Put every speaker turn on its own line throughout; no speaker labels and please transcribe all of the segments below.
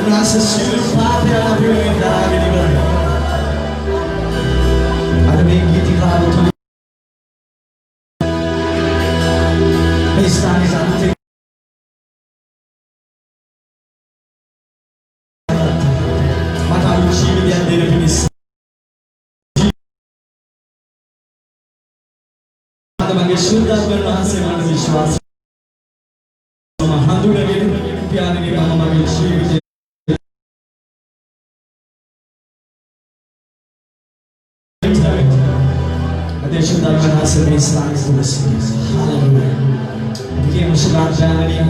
Nasa silupati ang pinagdari ni Bay. Ada may giting lalo tuloy. May stani sa ating matayusin yan din ang binis. Ada mag-isyuda berlahan sa mga viswas. Mahando na rin piano ni mga mag-isyuda. Adesso dal canale Islam Hallelujah. Bigyan mo sila ang dyan niya.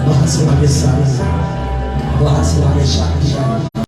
Baka sila mag-isari. Baka sila mag-isari. Hallelujah.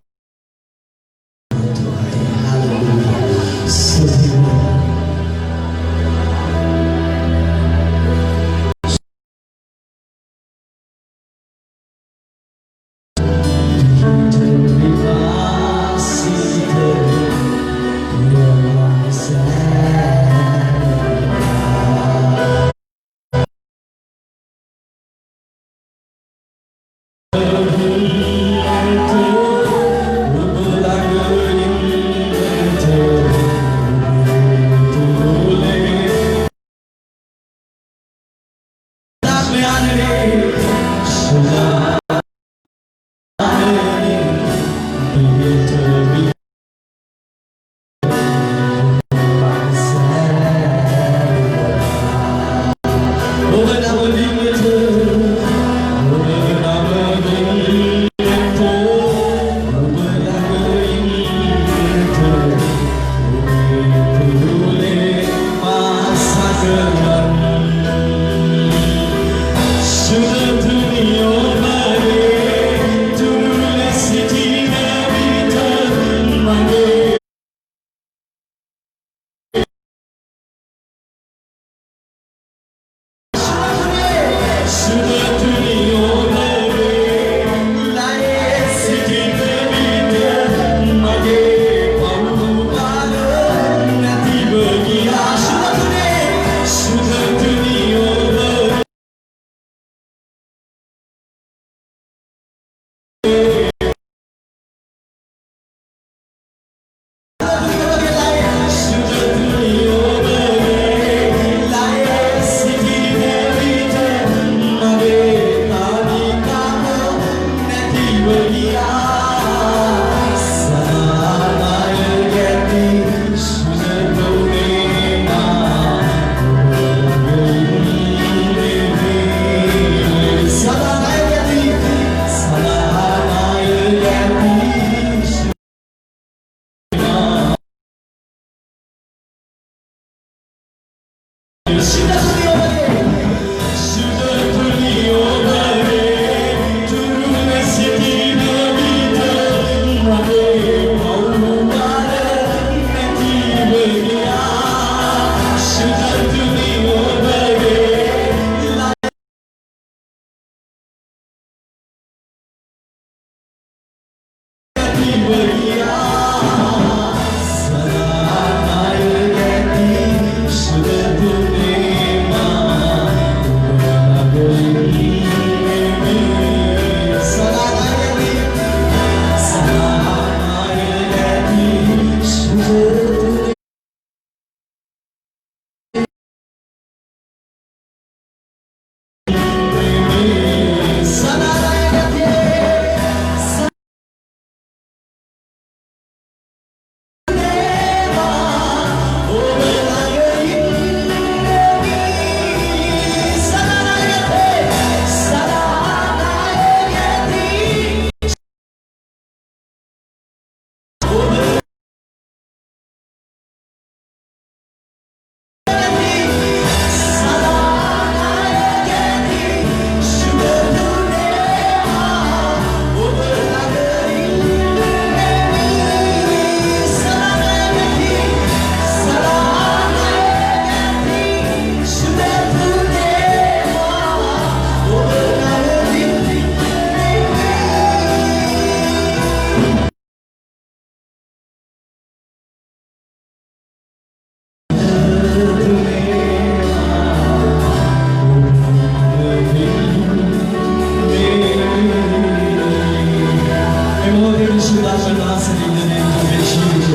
Memori sudah berasa di dunia ini.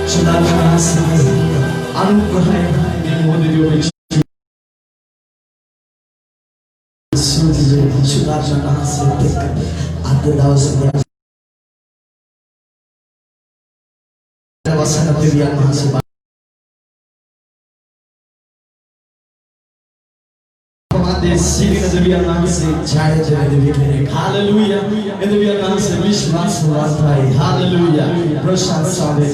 Sudah berasa anugerah memori di sudah berasa ada dalam sebuah wasana pilihan mahasiswa. Sini Nabi Allah se jaya jaya Nabi kene Hallelujah Nabi Allah se विश्वास वाला है Hallelujah प्रशंसा दे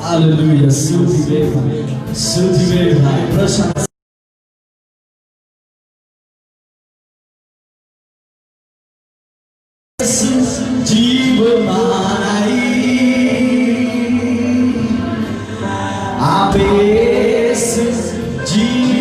Hallelujah स्तुति दे भाई प्रशंसा जीव मानाई आपे जीव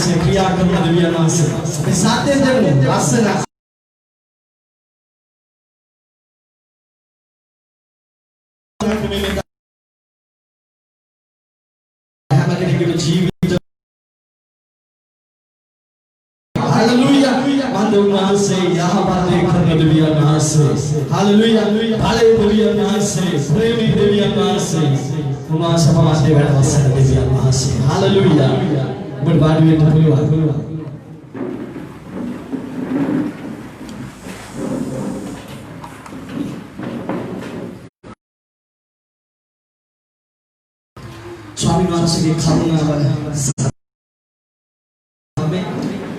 से क्रिया करना दुनिया से साथे दे रास्ता जीवित हालेलुया මොකද උන්වහන්සේ යහපත් කරන දෙවියන් වහන්සේ. හalleluya. බලේ දෙවියන් වහන්සේ, ප්‍රේමී දෙවියන් වහන්සේ. උන්වහන්සේ අපේ වැඩ වසන දෙවියන් වහන්සේ. හalleluya. ඔබට වාඩි වෙන්න පුළුවන්. स्वामी वහන්සේ ගේ කරුණාව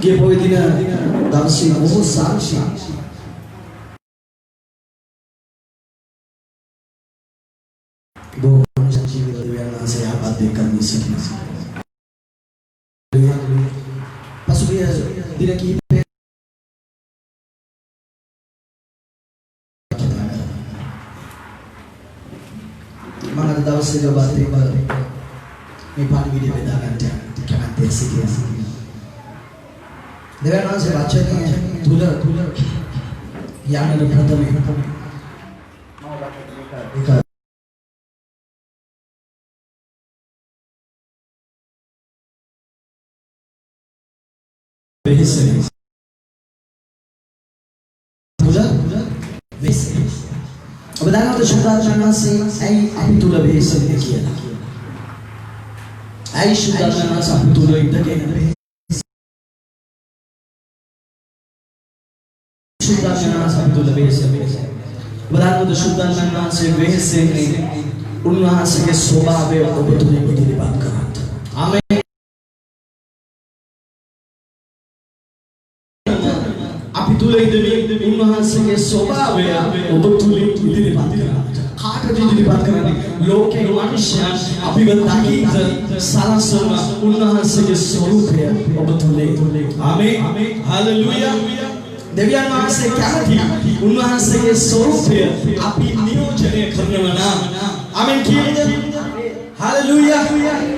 ගේ පොයි දින දවසේ බොහෝ සාක්ෂි බොහෝ ජීවිත දෙවියන්වහන්සේ යහපත් දෙයක් කරමින් සිටිනවා. පසුගිය දින කිහිපය මම අද දවසේ ඔබත් එක්ක මේ පණිවිඩය බෙදා ගන්නට කැමැත්තෙන් සිටිනවා. දෙවියන් වහන්සේ වචනය තුල යන්නට ප්‍රථමයෙන් ඔබ දන්නවද ශුද්ධාත්මයන් වහන්සේ ඇයි අපි තුල වෙහෙසෙන්නේ කියලා? ඇයි ශුද්ධාත්මයන් වහන්සේ අපි තුල ඉඳගෙන ශුද්ධාත්මයන් වහන්සේ අපි තුල වෙහෙසෙන්නේ? ඔබ දන්නවද ශුද්ධාත්මයන් වහන්සේ වෙහෙසෙන්නේ උන්වහන්සේගේ ස්වභාවය ඔබ තුල ඉදිරිපත් කරන්න. ආමේන්. අපි තුල ඉඳගෙන උන්වහන්සේගේ ස්වභාවය ඔබ තුල ඉදිරිපත් කරන්න. කාටද ඉදිරිපත් කරන්නේ? ලෝකේ මනුෂ්‍යයන් අපිව දකින්න සලස්වන උන්වහන්සේගේ ස්වરૂපය ඔබ තුල. ආමේන්. හalleluya. දෙවියන් වහන්සේ කැමති උන්වහන්සේගේ ස්වરૂපය අපි නියෝජනය කරනවා නම් ආමේන් කියද? හalleluya.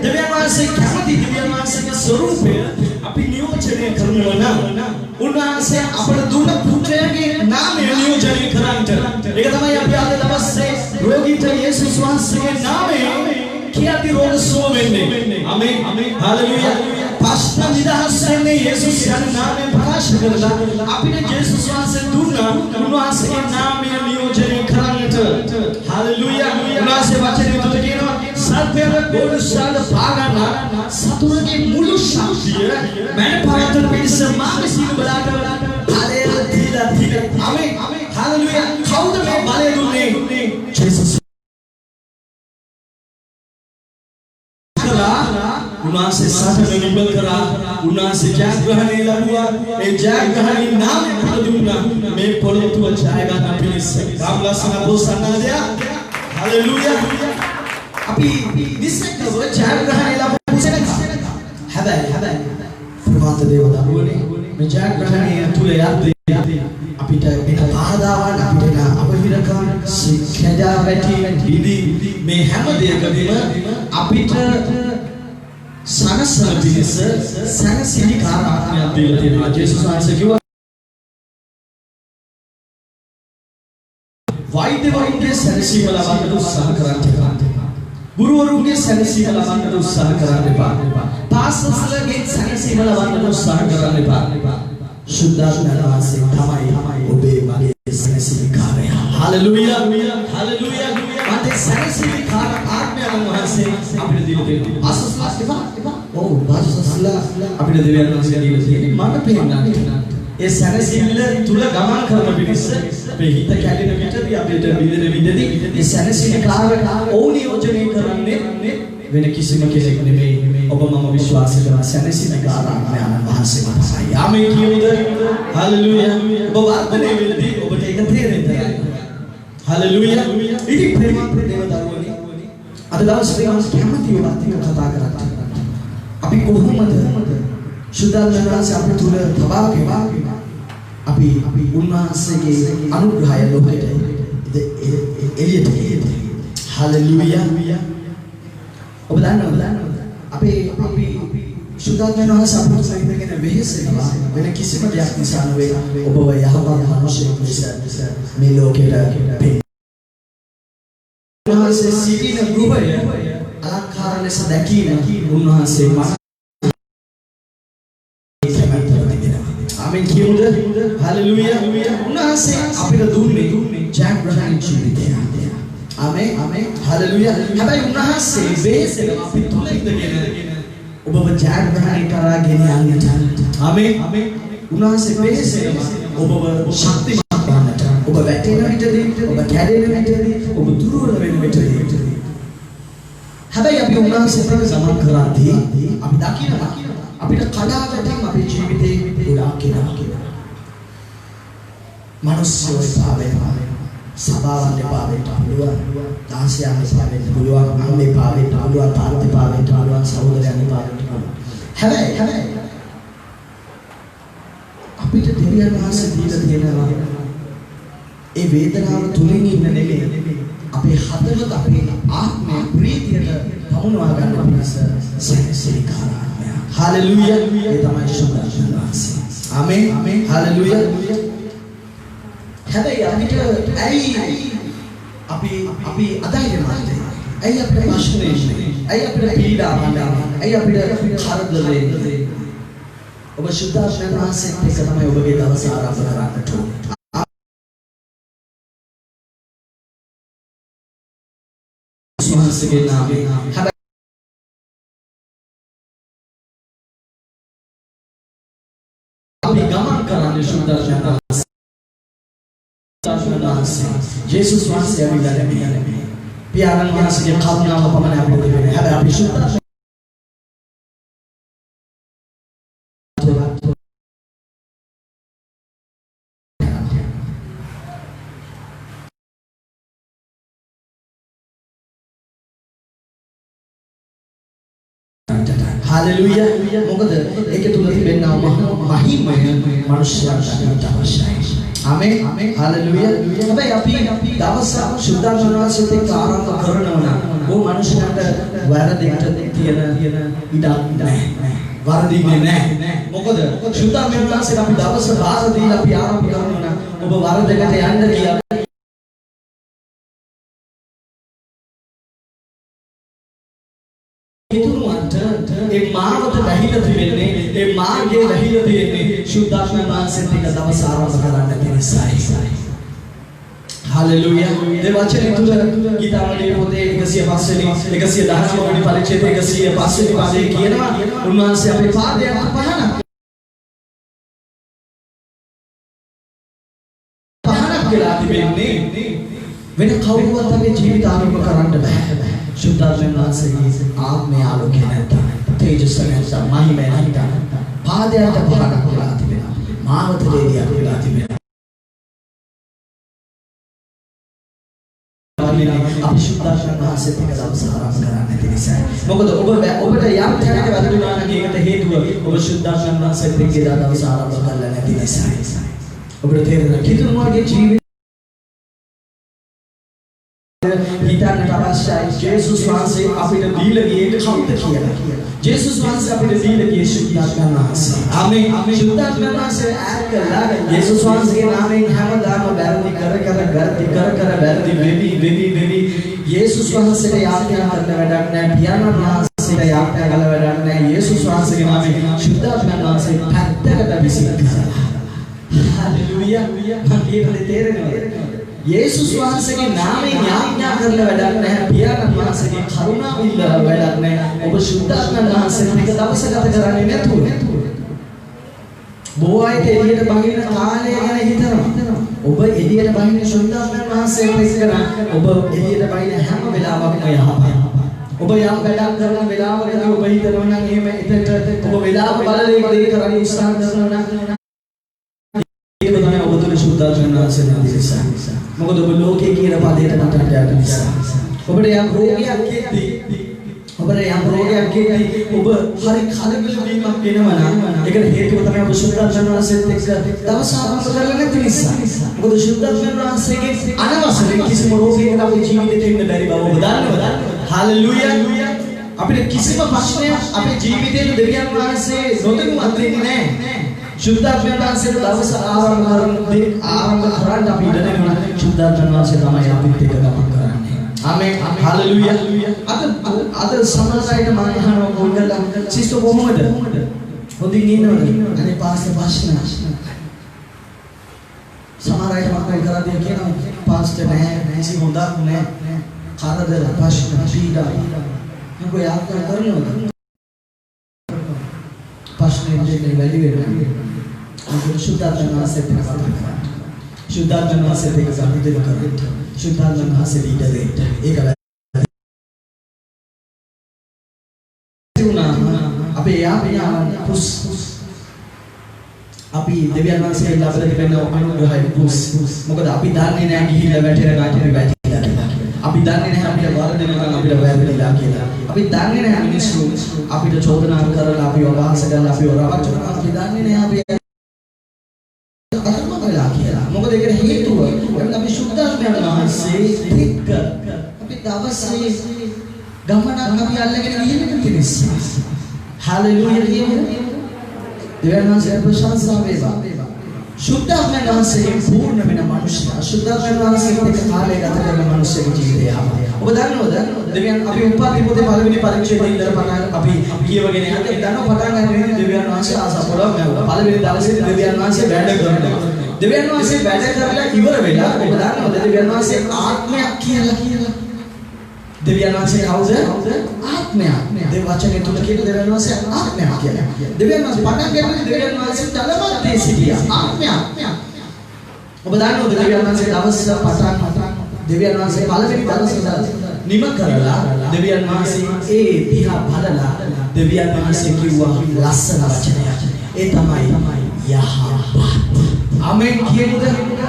දෙවියන් වහන්සේ කැමති දෙවියන් වහන්සේගේ ස්වરૂපය අපි නියෝජනය කරනවා නම් උන්වහන්සේ අපට දුන්න පුත්‍රයාගේ නාමය නියෝජනය කරන්නට. ඒක තමයි අපි අද දවසේ රෝගීට යේසුස් වහන්සේගේ නාමය කියති රෝග සුව වෙන්නේ. ආමේන්. හalleluya. ප්‍රශ්න නිදහස් වෙන්නේ යේසුස් යන නාමයෙන් ප්‍රකාශ කරලා අපිට යේසුස් වහන්සේ දුන්නා උන්වහන්සේගේ නාමය නියෝජනය කරන්නට. හalleluya. උන්වහන්සේ වචනේ තුල කියනවා සර්පයක ගෝලශාල පාගන්න සතුරගේ මුළු ශක්තිය මම පවත්තන පිළිස මාගේ සීල බලට බලය දීලා. ආමේන්. හalleluya. කවුද මේ බලය දුන්නේ? යේසුස්. උන්වහන්සේ සතර නිබල් කරා. උන්වහන්සේ ජයග්‍රහණය ලැබුවා. ඒ ජයග්‍රහණේ නාමය දුන්නා මේ පොළොව තුල ජය ගන්න පිණිස. රාම ලස්සන බෝසත්නාදය. හalleluya. අපි විශ්කව ජයග්‍රහණය ලැබුවා සෙනග. හැබැයි ප්‍රමාත දේව දරුවනේ මේ ජයග්‍රහණය තුල යද්දී අපිට මේක බාධාවන් අපිට අපහිරකම් සික්ඛදා වැටි ඉදි මේ හැම දෙයකදීම අපිට සනසන පිණිස සනසිලි කාරණාවක් දීලා තියෙනවා. යේසුස් වහන්සේ කිව්වා වෛද්‍යවරුන්ගේ සැනසීම ලබන්නට උත්සාහ කරන්න එපා. ගුරුවරුන්ගේ සැනසීම ලබන්නට උත්සාහ කරන්න එපා. පාස්ටර්ස්ලගේ සැනසීම ලබන්නට උත්සාහ කරන්න එපා. ශුද්ධාත්මයන් වහන්සේ තමයි ඔබේ මගේ සැනසීමකාරය. හalleluya. හalleluya. මගේ සැනසීමකාර ආත්මයන් වහන්සේ අපිට දීලා තියෙනවා. පාස්ටර්ස්ලා එපා. ඔව් පාස්ටර්ස්ලා අපිට දෙවියන් වහන්සේ දීලා තියෙනවා. මට පේනවා ඒ සැනසීම තුල ගමන් කරන පිණිස අපේ හිත කැඩෙන විටදී අපිට විඳින ඒ සැනසීමකාර ඕන නියෝජනය කරන්නේ වෙන කිසිම කෙනෙක් නෙමෙයි. ඔබ මම විශ්වාස කරන සැනසීමකාර ආත්මයන් වහන්සේ තමයි. ආමේන් කියමුද? හalleluya. ඔබ වර්ධනය වෙද්දී ඔබට ඒක තේරෙන්නේ. හalleluya. ඉතින් ප්‍රේමවත් දේව දරුවනි අද දවසේ අපි කැමති වෙලාවට කතා කරන්නේ. අපි කොහොමද ශුද්ධාත්මයන් වහන්සේ අපේ තුල තබාගෙන අපි උන්වහන්සේගේ අනුග්‍රහය ලෝකෙට එළියට හalleluya. ඔබ දන්නවද අපි ශුද්ධාත්මයන් වහන්සේ අපට සැකගෙන වෙහෙසෙනවා වෙන කිසිම දෙයක් නිසා නෙවෙයි. ඔබව යහපත් මිනිසෙක් ලෙස මේ ලෝකෙට උන්වහන්සේ සිටින ගෘහය අලංකාර ලෙස දැකීම උන්වහන්සේ ආමෙන් කියමු. කිමුද හලෙලූයා උන්වහන්සේ අපිට දුන්නේ ජයග්‍රහණ ජීවිතය ආමේන් හලෙලූයා හැබැයි උන්වහන්සේ වෙහෙසෙන අපි තුල ඉඳගෙන ඔබව ජයග්‍රහණ කරා ගෙන යන්නට ආමේන් උන්වහන්සේ වෙහෙසෙන ඔබව ශක්තිමත් කරන්නට ඔබ වැටෙන විටදී ඔබ කැඩෙන විටදී ඔබ දුර්වල වෙන විටදී හැබැයි අපි උන්වහන්සේ එක්ක සමන් කරද්දී අපි දකිනවා අපිට කඩාවැටීම් අපේ ජීවිතේ ගොඩාක් එනවා. මිනිස්සු පාවෙන සබාවන් පාවෙන්න පුළුවන්, දාසියන් පාවෙන්න පුළුවන්, අම්මේ පාවෙන්න පුළුවන්, තාත්තේ පාවෙන්න පුළුවන්, සහෝදරයන් පාවෙන්න පුළුවන්. හැබැයි අපිට දෙවියන් වහන්සේ දීලා තියෙනවා ඒ වේදනාව තුලින් ඉන්න නෙමෙයි අපේ හදවත අපේ ආත්මය ප්‍රීතියට පමුණවා ගන්න පිණිස සැනසෙලිකාරය. හalleluya ඒ තමයි සුද්ධාශන වාසය. ආමේන් හalleluya. හැබැයි අපිට ඇයි අපි අදහිරමත් ඇයි අපිට ප්‍රශ්නේ ඇයි අපිට පීඩාවක් ඇයි අපිට කරදරේ ඔබ සුද්ධාශන වාසයට එක තමයි ඔබගේ දවස ආරම්භ කරන්නට ඕනේ. විශ්වාසයේ නාමයෙන් අපි ගමන් කරන්නේ සුද්ධාශන වාසය. ජේසුස් වහන්සේ ඇවිල්ලා නැහැ. පියාණන් වහන්සේගේ කරුණාව පමණයි අපිට දෙන්නේ. හැබැයි අපි සුද්ධාශන හalleluya මොකද ඒකේ තුල තිබෙනා මහිමය මනුෂ්‍යයන්ට අවශ්‍යයි. ආමේන් හalleluya. හැබැයි අපි දවස සුද්ධාශන වාසයට එක්ක ආරම්භ කරනවා නම් ඕ මනුෂ්‍යයන්ට වැරදිට තියෙන ඉඩක් නැහැ. වරදින්නේ නැහැ. මොකද සුද්ධාශන වාසයට අපි දවස බාර දීලා අපි ආරම්භ කරනවා නම් ඔබ වරදකට යන්න කියලා ඒ මාර්ගයට වැහිලා තිබෙන්නේ ඒ මාර්ගයේ වැහිලා තියෙන්නේ සුද්ධාශන වාසයට එක දවස් ආරම්භ කරන්න කෙනෙක්සයි. හalleluya. ඒ වචනේ තුල ගීතාවලියේ පොතේ 105 වෙනි 119 වෙනි පරිච්ඡේදයේ 105 වෙනි පාඩේ කියනවා උන්වහන්සේ අපේ පාදයන් පහනක් කියලා තිබෙන්නේ වෙන කවුරුවත් අපේ ජීවිත ආරම්භ කරන්න බෑ. සුද්ධාශන වාසයේ ආත්මය ආලෝකය නැත්නම් තේජස නැත්නම් මහිමය නැත්නම් පාදයට පහනක් වෙලා තිබෙනවා. මාවත දෙවියක් වෙලා තිබෙනවා. අපි සුද්ධාශන වාසයට එක දවස් ආරම්භ කරන්න නැති නිසා. මොකද ඔබට යම් තැනක වැරදුනා නම් ඒකට හේතුව ඔබ සුද්ධාශන වාසයට එක දවස් ආරම්භ කරලා නැති නිසා. ඔබට තේරෙනවා කිතුනුවගේ ජීවිතය හිතන්නට අවශ්‍යයි ජේසුස් වහන්සේ අපිට දීලා ගියේ කවුද කියලා. ජේසුස් වහන්සේ අපිට දීලා ගියේ සුද්ධාත්ම වාසය. ආමේන්. සුද්ධාත්ම වාසය ඇකලා ජේසුස් වහන්සේගේ නාමයෙන් හැමදාම වැරදි කර වැරදි වෙවි ජේසුස් වහන්සේට යාඥා කරන වැඩක් නැහැ. පියාණන් වහන්සේට යාඥා කළ වැඩක් නැහැ. ජේසුස් වහන්සේගේ නාමයෙන් සුද්ධාත්ම වාසය පැත්තකට විසික් කරලා. හalleluya. මගේ තේරෙනවද? යේසුස් වහන්සේගේ නාමයෙන් යාඥා කරලා වැඩක් නැහැ. පියාණන් වහන්සේගේ කරුණාව ඉල්ලලා වැඩක් නැහැ. ඔබ සුද්ධාත්ම වහන්සේත් එක්ක දවස ගත කරන්නේ නැතුව. බොහෝ අය එළියට බහින කාලය ගැන හිතනවා. ඔබ එළියට බහින සුද්ධාත්ම වහන්සේත් එක්ක නම් ඔබ එළියට බහින හැම වෙලාවකම යහපත්. ඔබ යම් වැඩක් කරන වෙලාවකදී ඔබ හිතනවා නම් එහෙම එතනට ඔබ වෙලාව බලලා ඒක කරන්න උත්සාහ කරනවා නම් ඒක තමයි ඔබ තුළ සුද්ධාත්ම වාසය නැති නිසා. මොකද ඔබ ලෝකේ කියන පදයට නටන්න යන නිසා. ඔබට යම් රෝගයක් එද්දී ඔබ හරි කලබල වීමක් වෙනවා නම් ඒකට හේතුව තමයි ඔබ සුද්ධාත්ම වාසයත් එක්ක දවස් ආරම්භ කරලා නැති නිසා. මොකද සුද්ධාත්ම වාසයේ අනවසර කිසිම රෝගයකට අපේ ජීවිතේ ඉන්න බැරි බව ඔබ දන්නවද? හalleluya. අපිට කිසිම ප්‍රශ්නයක් අපේ ජීවිතේ දෙවියන් වහන්සේ නොදෙනුවත් දෙන්නේ නැහැ. සුද්ධාත්ම වාසයට දවස ආරම්භ කරන්න අපි ඉඩ දෙනවා. සුද්ධාත්ම වාසය තමයි අපිත් එක්ක ගමන් කරන්නේ. ආමේන් හalleluya. අද සමාජයට මම අහනවා මොකද සිස්ටර් කොහොමද? හොඳින් ඉන්නවද? අනේ පාස්ටර් ප්‍රශ්න. සමහර අය මම කරලා දෙය කියනවා පාස්ටර් නැහැ හොඳක් නැහැ කාටද ප්‍රශ්න පීඩා මම යාද කරනවද ප්‍රශ්නේ දෙන්නේ වැඩි වෙනවා මම සුද්ධාත්ම වාසයට කතා කරා සුද්ධාත්ම වාසයට එක සම්පූර්ණ කරගන්න සුද්ධාත්ම වාසයට ඉඩ දෙන්න ඒක අපේ යා පුස් අපි දෙවියන් වහන්සේ ලබලා තිබෙන අනුග්‍රහය පුස් මොකද අපි දන්නේ නැහැ ගිහිල්ලා වැටෙන කාටේ වැටිලා කියලා අපි දන්නේ නැහැ අපිට වරදිනකම් අපිට වැරදිලා කියලා අපි දන්නේ නැහැ මිනිස්සු අපිට චෝදනා කරලා අපිව අහස ගන්න අපිව රවට්ටන අපි දන්නේ නැහැ අපි අරමකලා කියලා මොකද ඒකට හේතුව අපි සුද්ධාත්මයන් වහන්සේ එක්ක අපි දවසේ ගමනක් අපි අල්ලගෙන ගිහින් කෙනෙක් Hallelujah කියන්නේ දෙවියන් වහන්සේ ප්‍රශංසා වේවා සුද්ධාත්මයන් වහන්සේ පූර්ණ වෙන මනුෂ්‍යයා සුද්ධාත්මයන් වහන්සේ එක්ක කාලය ගත කරන මනුෂ්‍යගේ ජීවිතය ඔබ දන්නවද දෙවියන් අපි උපාධි පොතේ පළවෙනි පරීක්ෂණයේ ඉඳලා පටන් අපි කියවගෙන යන්නේ දන්නව පටන් ගන්න දෙවියන් වහන්සේ ආසපරව පළවෙනි දවසේ දෙවියන් වහන්සේ වැඩ කරනවා දෙවියන් වහන්සේ වැඩ කරලා ඉවර වෙලා ඔබ දන්නවද දෙවියන් වහන්සේ ආත්මයක් කියලා දෙවියන් වහන්සේ කවුද? ආත්මයක්. දෙව වචනේ තුල කියන දෙවියන් වහන්සේ ආත්මයක් කියලා. දෙවියන් වහන්සේ පටන් ගන්නේ දෙවියන් වහන්සේ තලමත්තේ සිටියා. ආත්මයක්. ඔබ දන්නවද දෙවියන් වහන්සේ දවස් පටන් දෙවියන් වහන්සේ පළවෙනි දවසේ නිම කරලා දෙවියන් වහන්සේ ඒ දිහා බලලා දෙවියන් වහන්සේ කිව්වා ලස්සන වචනයක්. ඒ තමයි යහපත්. ආමෙන් කියමුද?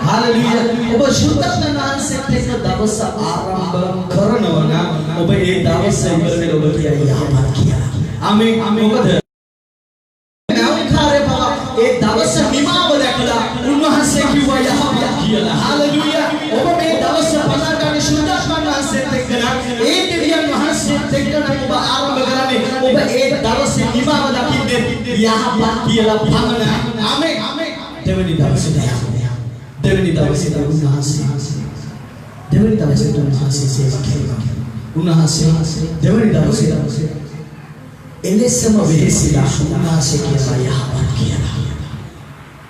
හalleluya. ඔබ සුද්ධාත්මයන් වහන්සේත් එක්ක දවස ආරම්භ කරනවා නම් ඔබ ඒ දවස ඉවර වෙන ඔබ කියයි යහපත් කියලා. ආමෙන්. මොකද නවකාරේ බව ඒ දවස නිමාව දැකලා උන්වහන්සේ කිව්වා යහපත් කියලා. හalleluya. ඔබ මේ දවස පටන් ගන්න සුද්ධාත්මයන් වහන්සේත් එක්ක නම් ඒ දෙවියන් වහන්සේත් එක්ක නම් ඔබ ආරම්භ කරන්නේ ඔබ ඒ දවසේ නිමාව දකින්නේ යහපත් කියලා පමණයි. ආමෙන්. දෙවනි දවසේ දෙවනි දවසේ උන්වහන්සේ සේවා කළා. උන්වහන්සේ දෙවනි දවසේ එලෙසම වෙහෙසිලා උන්වහන්සේ කියලා යහපත් කියලා.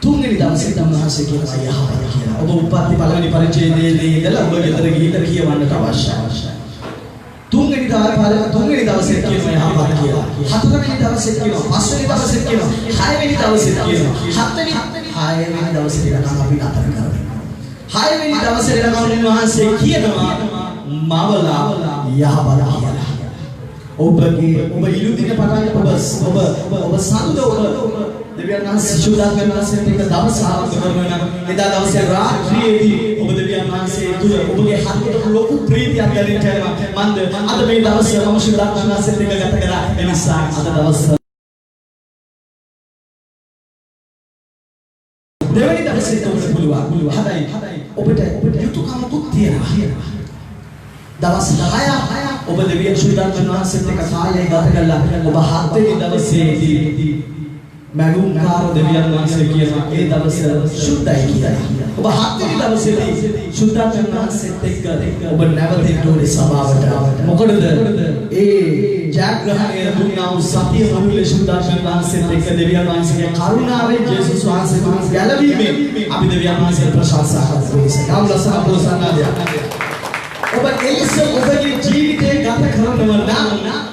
තුන්වෙනි දවසේ උන්වහන්සේ කියලා යහපත් කියලා. ඔබ උපත්ති පළවෙනි පරිච්ඡේදයේ ඉඳලා ඔබ ගෙදර ගිහින් කියවන්නට අවශ්‍යයි. තුන්වෙනි දවසේ කියනවා යහපත් කියලා. හතරවෙනි දවසේ කියනවා, පස්වෙනි දවසේ කියනවා, හයවෙනි දවසේ කියනවා, හයවෙනි දවසේ කියනවා අපි අතර කරනවා. හයවෙනි දවසේ ඉඳන් උන්වහන්සේ කියනවා මවලා යහපත් කියලා. ඔබ ඉලුදින පටන් ඔබ සඳ ඔබ දෙවියන් වහන්සේ සුද්ධාත්මයන් වහන්සේ එක්ක දවස ආරම්භ කරනවා නම් එදා දවසේ රාත්‍රියේදී ඔබ දෙවියන් වහන්සේ තුල ඔබගේ හදවතට ලොකු ප්‍රීතියක් දැනෙන්න කරනවා. මන්ද අද මේ දවසේ මම සුද්ධාත්මයන් වහන්සේ එක්ක ගත කරා. ඒ නිසා අද දවස් දෙවෙනි දවසේ ඔබට පුළුවන්. හැබැයි ඔබට යුතුයකමකුත් තියෙනවා. දවස් 10ක් ඔබ දෙවියන් සුද්ධාත්මයන් වහන්සේ එක්ක කාලය ගත කළා. ඔබ හත්වෙනි දවසේදී මනුකාර දෙවියන් වහන්සේ කියනවා ඒ දවස සුද්ධයි කියලා. ඔබ හත්වෙනි දවසේදී සුද්ධාත්මයන් වහන්සේත් එක්ක ඔබ නැවතෙන්න ඕනේ සභාවට. මොකටද? ඒ ජයග්‍රහණය දුන්නා වූ සතිය මුළුල්ලේ සුද්ධාත්මයන් වහන්සේත් එක්ක දෙවියන් වහන්සේගේ කරුණාවෙන් ජේසුස් වහන්සේ තුල ගැලවීමෙන් අපි දෙවියන් වහන්සේ ප්‍රශංසා කරනවා. යාම්ලස අපෝසනාදය. ඔබ එලෙස ඔබගේ ජීවිතේ ගත කරනවා නම්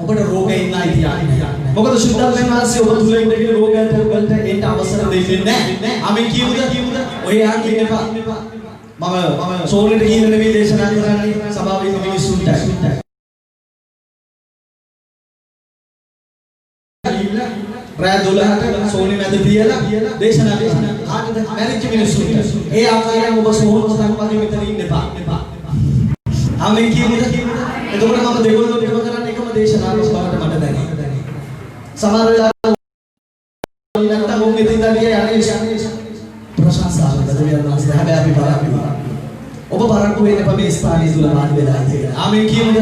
ඔබට රෝගය ඉන්නයි තියන්නේ. මොකද සුද්ධාත්මයන් වහන්සේ ඔබ තුල ඉඳගෙන රෝගයන්ට ඔබට එන්න අවසර දෙන්නේ නැහැ. අපි කියමුද? ඔය යා කියන එපා. මම සෝනෙට ගිහින් නෙවෙයි දේශනා කරන්නේ සභාවේ ඉන්න මිනිස්සුන්ට. රාත් 12ට සෝනෙ මැද තියලා දේශනා කාටද? මැරිච්ච මිනිස්සුන්ට. ඒ ආකාරයෙන් ඔබ සෝන සංවාදයේ මෙතන ඉන්න එපා. අපි කියමුද? එතකොට මම දෙගොල්ලෝ දෙව කරන්නේ එකම දේශනාවක් බවට මට දැනෙනවා. සමහර වෙලාවට නැත්නම් ඔබ මෙතන ඉඳලා යන්නේ ප්‍රශංසා දෙවියන් වහන්සේ. හැබැයි අපි බරක් ඔබ බරක් වෙන්න එපා මේ ස්ථානයේ තුල වාඩි වෙලා ඉඳලා. ආමෙන් කියමුද?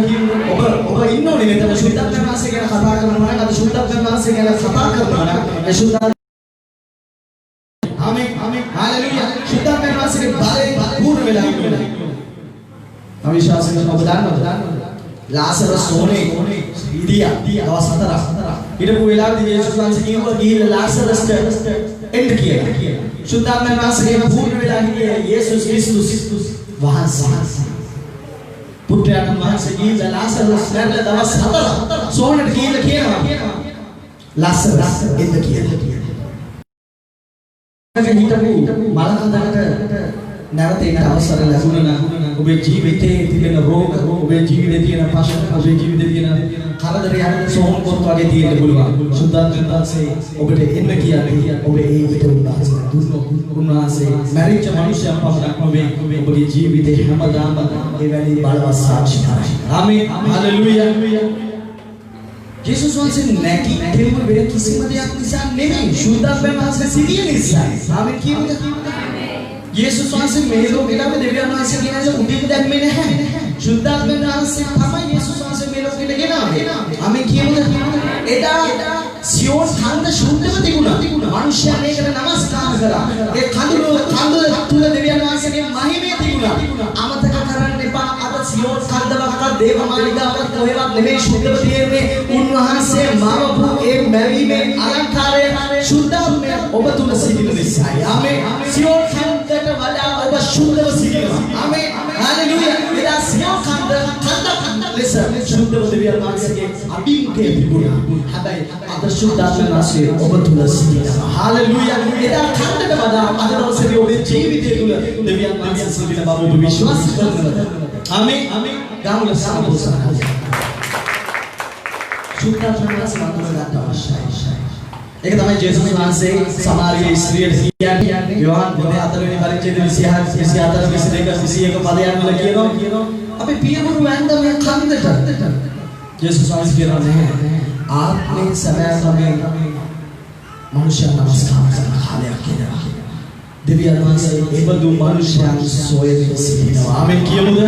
ඔබ ඉන්න ඕනේ මෙතන සුද්ධාත්මයන් වහන්සේ ගැන කතා කරනවා නම් අද සුද්ධාත්මයන් වහන්සේ ගැන කතා කරනවා නම් ඒ සුද්ධාත්ම ආමෙන් හalleluya සුද්ධාත්මයන් වහන්සේගේ බලයෙන් පූර්ණ වෙලා ඉන්නවා. අවිශ්වාස කරන ඔබ දන්නවද? ලාසරස් සෝනේ ඉදියා දවස් 4ක් හිටපු වෙලාවේදී යේසුස් වහන්සේ කිව්වා ගිහිල්ලා ලාසරස්ට एंड किया शुद्धात्मा वासगे पूर्ण वेला किया येशूस क्रिस्टुस वहां से पुट्यान वहां से की लासरस ने दवस हतर सोहन की किया लासरस एंड किया නැවත ඒකට අවසර ලැබුණා නම් ඔබේ ජීවිතයේ තිබෙන රෝග ඔබේ ජීවිතයේ තියෙන ප්‍රශ්න ඔබේ ජීවිතයේ තියෙන කරදරයන් සෝම් පොත් වගේ තියෙන්න පුළුවන් සුද්ධාත්ම දාසේ ඔබට එන්න කියන්නේ ඔබේ ඒ විට උන්වහන්සේ මැරිච්ච මිනිසයන් පමණක් නෙවෙයි ඔබගේ ජීවිතේ හැමදාම ඒ වැනි බලවත් සාක්ෂිකාරයි ආමේන් හලෙලූයා යේසුස් වහන්සේ නැති දෙවි වෙන කිසිම දෙයක් නිසා නෙමෙයි සුද්ධාත්ම වහන්සේ සිටිය නිසා ආමේන් කියමුද යේසුස් වහන්සේ මේ ලෝකෙට අපි දෙවියන් වහන්සේ කියන උදේට දැම්මේ නැහැ. සුද්ධාත්ම වහන්සේ තමයි යේසුස් වහන්සේ මේ ලෝකෙට ගෙනාවේ. අපි කියමුද එදා සියෝන් හන්ද සුද්ධව තිබුණා. මිනිස්යන් ඒකට নমස්කාර කරා. ඒ කඳුළු තුල දෙවියන් වහන්සේගේ මහිමය තිබුණා. අමතක කරන්න එපා. අද සියෝන් කන්දවක්වත් දේව මාලිගාවක් කොහෙවත් නෙමෙයි සුද්ධව තියෙන්නේ. උන්වහන්සේ මාවපු ඒ මැවීමේ අලංකාරය සුද්ධාත්මය ඔබ තුල සිටින නිසායි. ආමේන්. සියෝන් කන්දට වඩා ඔබ සුද්ධව සිටිනවා. ආමේන්. හalleluya. එදා සියෝන් කන්ද ලෙස සුද්ධව දෙවියන් වහන්සේගේ අභිමුඛය තිබුණා. හැබැයි අද සුද්ධාත්ම වාසය ඔබ තුල සිටිනවා. හalleluya. එදා කන්දට වඩා අද දවසේ ඔබේ ජීවිතය තුල දෙවියන් වහන්සේ සිටින බව ඔබ විශ්වාස කරනවද? ආමේන්. ආමේන්. ගාමුල සාමෝසනා. සුද්ධාත්ම වාසය වන්දනයට අවශ්‍යයි. ඒක තමයි ජේසුස් වහන්සේ සමාරියේ ස්ත්‍රියට කියන්නේ යෝහන් පොතේ 4 වෙනි පරිච්ඡේදයේ 26 24 22 21 පදයන් වල කියනවා අපි පියවරු වැන්ද මේ කන්දට ජේසුස් වහන්සේ කියනවා නැහැ ආත්මේ සැබෑ තමයි මනුෂ්‍ය නමස්කාර කරන කාලයක් කියලා දෙවියන් වහන්සේ එබඳු මනුෂ්‍යයන් සොයමින් සිටිනවා ආමෙන් කියමුද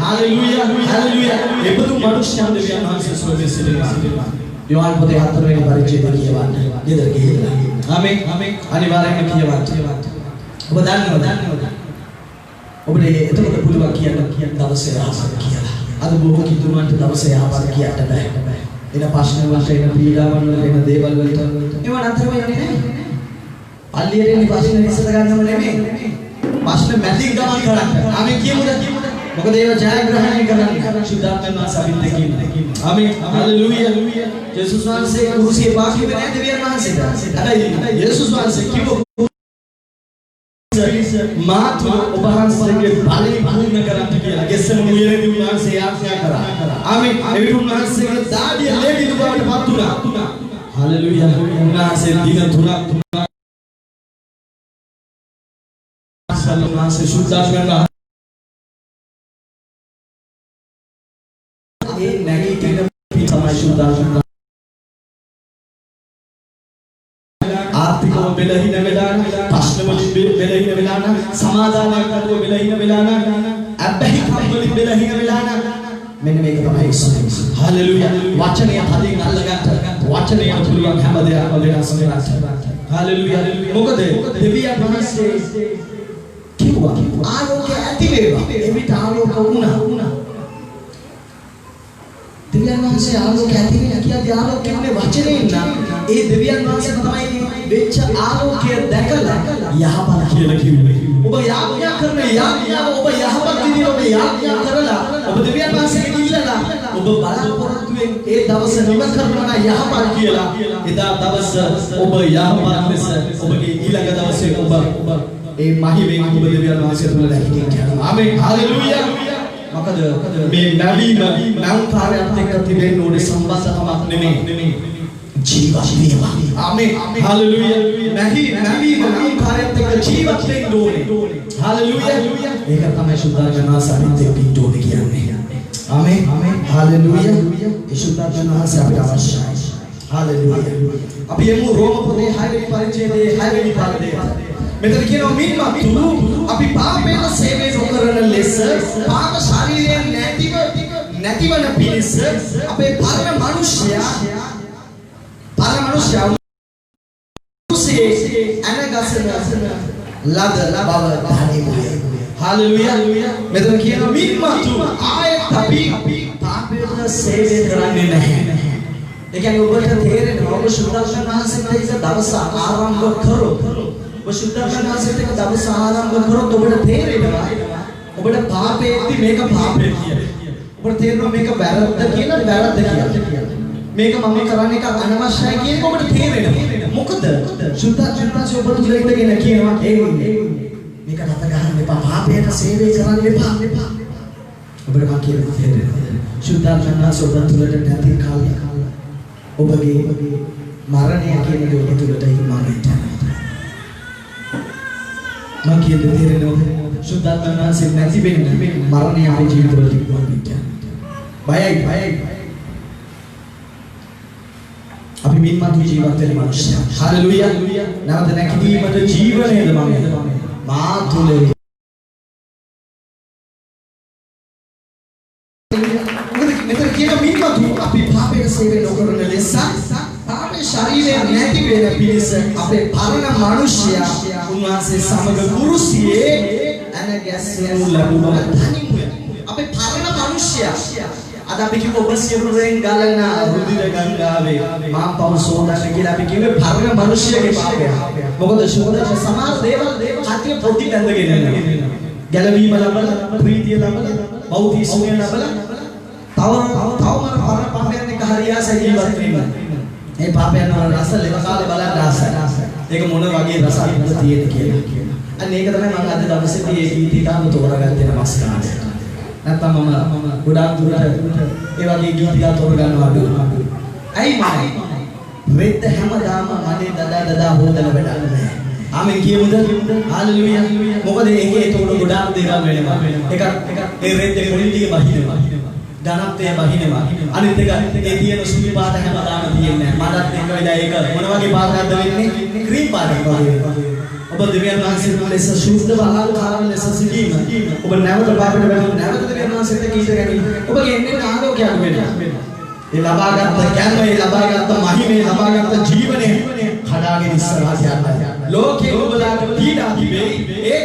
හalleluya හalleluya එබඳු මනුෂ්‍යයන් දෙවියන් වහන්සේ සොයමින් සිටිනවා යෝහන් පොතේ 4 වෙනි පරිච්ඡේදය කියවන්න. ගෙදර ගිහිල්ලා. ආමේන්. ආමේන්. අනිවාර්යයෙන්ම කියවන්න. ඔබ දන්නවද? ඔබට එතකොට පුළුවන් කියන්න දවසේ ආසන්න කියලා. අද බොහෝ කිතුමන්ට දවසේ ආවද කියන්න බෑ. එන ප්‍රශ්න වලට එන පීඩාවන් වලට එන දේවල් වලට ඒව නතරම යන්නේ නැහැ. පල්ලියට එන ප්‍රශ්න විසඳ ගන්නව නෙමෙයි. ප්‍රශ්න මැදින් ගමන් කරන්න. ආමේන් කියමුද? මොකද ඒව ජයග්‍රහණය කරන්නේ සුද්ධාත්ම වාසය අපිට දෙකින්. ආමේන්. හalleluya. යේසුස් වහන්සේ කුරුසියේ පාකිවේ නැහැ දෙවියන් වහන්සේට. හැබැයි යේසුස් වහන්සේ කිව්ව මාත් ඔබ වහන්සේගේ බලය පූර්ණ කරන්න කියලා. ගෙස්සෙම මුයරේදී උන්වහන්සේ ආඥා කරා. ආමේන්. එවිට උන්වහන්සේගේ දාඩිය ලේවිදු බවට පත් වුණා. හalleluya. උන්වහන්සේ දින 3ක් සල්ලාසේ සුද්ධාත්ම ඒ නැගී කියන තමයි සුද්ධාත්ම ආර්ථිකව බෙලහින වෙලා ප්‍රශ්න වලින් බෙලහින වෙලා නම් සමාදානයක් අතුව බෙලහින වෙලා නම් අබ්බැහි කම් වලින් බෙලහින වෙලා නම් මෙන්න මේක තමයි ඉස්සෙල්ලා හalleluya වචනය හදින් අල්ලගන්න වචනය පුළුවන් හැම දෙයක්ම වෙනස් වෙනස් හalleluya මොකද දෙවියන් වහන්සේ කිව්වා ආලෝකය ඇති වේවා එවිට ආලෝක වුණා දෙවියන් වහන්සේ ආලෝකය ඇති වෙන කියද්දී ආලෝක කියන්නේ වචනේ නම් ඒ දෙවියන් වහන්සේ තමයි වෙච්ච ආලෝකය දැකලා යහපත් කියලා කිව්වේ. ඔබ යාඥා කරන යාඥාව ඔබ යහපත් විදිහට ඔබ යාඥා කරලා ඔබ දෙවියන් වහන්සේගෙන් ඉල්ලලා ඔබ බලාපොරොත්තුෙන් ඒ දවස නිම කරනවා යහපත් කියලා. එදා දවස ඔබ යහපත් ලෙස ඔබගේ ඊළඟ දවසේ ඔබ ඒ මහිමෙන් ඔබ දෙවියන් වහන්සේ තුළ දැකීම කරනවා. ආමේන්. හalleluya. මොකද මේ නැවීම නෞකාරයත් එක්ක තිබෙන්න ඕනේ සම්බන්ධකමක් නෙමෙයි. ජීවත් වීම. ආමේන්. හalleluya. නැවීම නෞකාරයත් එක්ක ජීවත් වෙන්න ඕනේ. හalleluya. ඒක තමයි සුද්ධාත්ම වාසය පිට ඕනේ කියන්නේ. ආමේන්. හalleluya. ඒ සුද්ධාත්ම වාසය අපිට අවශ්‍යයි. හalleluya. අපි යමු රෝම පොතේ 6 වෙනි පරිච්ඡේදයේ 6 වෙනි පදයට. මෙතන කියනවා මින්මත්තු අපි පාපයෙන් සේවය නොකරන ලෙස පාප ශරීරයෙන් නැතිවන පිණිස අපේ පරම මනුෂ්‍යයා අනගසන ලද බව ධනිමුය. හalleluya. මෙතන කියනවා මින්මත්තු ආයෙත් අපි පාපයෙන් සේවය කරන්නේ නැහැ. ඒ කියන්නේ ඔබට තේරෙනවා ඔබ සුද්ධාත්ම වහන්සේට ඒක දවස ආරම්භ කරොත් ඔබ සුද්ධාත්ම වහන්සේට ඒක දවස ආරම්භ කරොත් ඔබට තේරෙනවා ඔබට පාපයේදී මේක පාපය කියලා. ඔබට තේරෙනවා මේක වැරද්ද කියලා වැරද්ද කියලා. මේක මම කරන්නේ එක අනවශ්‍යයි කියන එක ඔබට තේරෙනවා. මොකද සුද්ධාත්ම වහන්සේ ඔබට තුල ඉඳගෙන කියනවා මේක රට ගන්න එපා පාපයට සේවය කරන්න එපා. ඔබට මම කියන්නේ තේරෙනවා. සුද්ධාත්ම වහන්සේ ඔබ තුලට නැති කාලය ඔබගේ මරණය කියන දේ ඔබ තුලට ඉමානෙට මම කියන්නේ තේරෙනවා. සුද්ධාත්ම වහන්සේ නැති වෙන්නේ මරණය අපේ ජීවිතවල ඉමානෙට බයයි අපි මින්මතු ජීවත් වෙන මිනිස්සු. හalleluya. නැවත නැගීමට ජීවනයේද මම මා තුලේ මෙතන කියන මින්මතු අපි පාපයේ සේවය නොකරන ලෙස පාපේ ශරීරය නැති වෙන පිණිස අපේ පරණ මිනිසයා උන්වහන්සේ සමග කුරුසියේ අනගැස්සෙනු ලැබුණා. අපේ පරණ මිනිසයා අද අපි කිව්ව ඔබ සිරුරෙන් ගලන රුධිර ගංගාවේ මා පව සෝදන්න කියලා අපි කිව්වේ පරණ මිනිසයාගේ පාපය. මොකද සෝදන සමාන දේවල් කටිය පොඩි බැඳගෙන යනවා. ගැලවීම ලබලා ප්‍රීතිය ලබලා බෞද්ධ සුවය ලබලා තවම පරණ පාපයන් එක හරියාස ජීවත් වෙනවා. මේ පාපයන් වල රස ලෙව කාලේ බලන්න ආසයි. ඒක මොන වගේ රසයක්ද තියෙන්නේ කියලා. අන්න ඒක තමයි මම අද දවසේදී මේ ගීතිකාව තෝරාගත්තේ නමස්කාරය. නැත්නම් මම ගොඩාක් දුරට ඒ වගේ ගීතිකා තෝරගන්නවා අඩුයි. ඇයි මම මෙත් හැමදාම මනේ දදා හොදන වැඩක් නැහැ. ආමෙන් කියමුද? හalleluya. මොකද ඒකේ ඒතකොට ගොඩාක් දේවල් වෙනවා. එකක් ඒ රෙද්දේ පොලිටිය බහිනවා. ධනත්වය බහිනවා. අනිත් එක ඒ තියෙන සුවි පාට හැමදාම තියෙන්නේ නැහැ. මඩත් එක වෙලා ඒක මොන වගේ පාටක්ද වෙන්නේ? ක්‍රීම් පාටක් වගේ. ඔබ දෙවියන් වහන්සේ ලෙස ශුද්ධ අලංකාර ලෙස සිටීම ඔබ නැවත පාපයට වැටෙන නැවත දෙවියන් වහන්සේට කීත ගැනීම ඔබගේ එන්නේ ආලෝකයක් වෙනවා. ඒ ලබාගත් කර්මයේ ලබාගත් මහිමේ ලබාගත් ජීවනය කඩාගෙන ඉස්සරහට යනවා. ලෝකේ ඔබලාට පීඩා තිබේ ඒ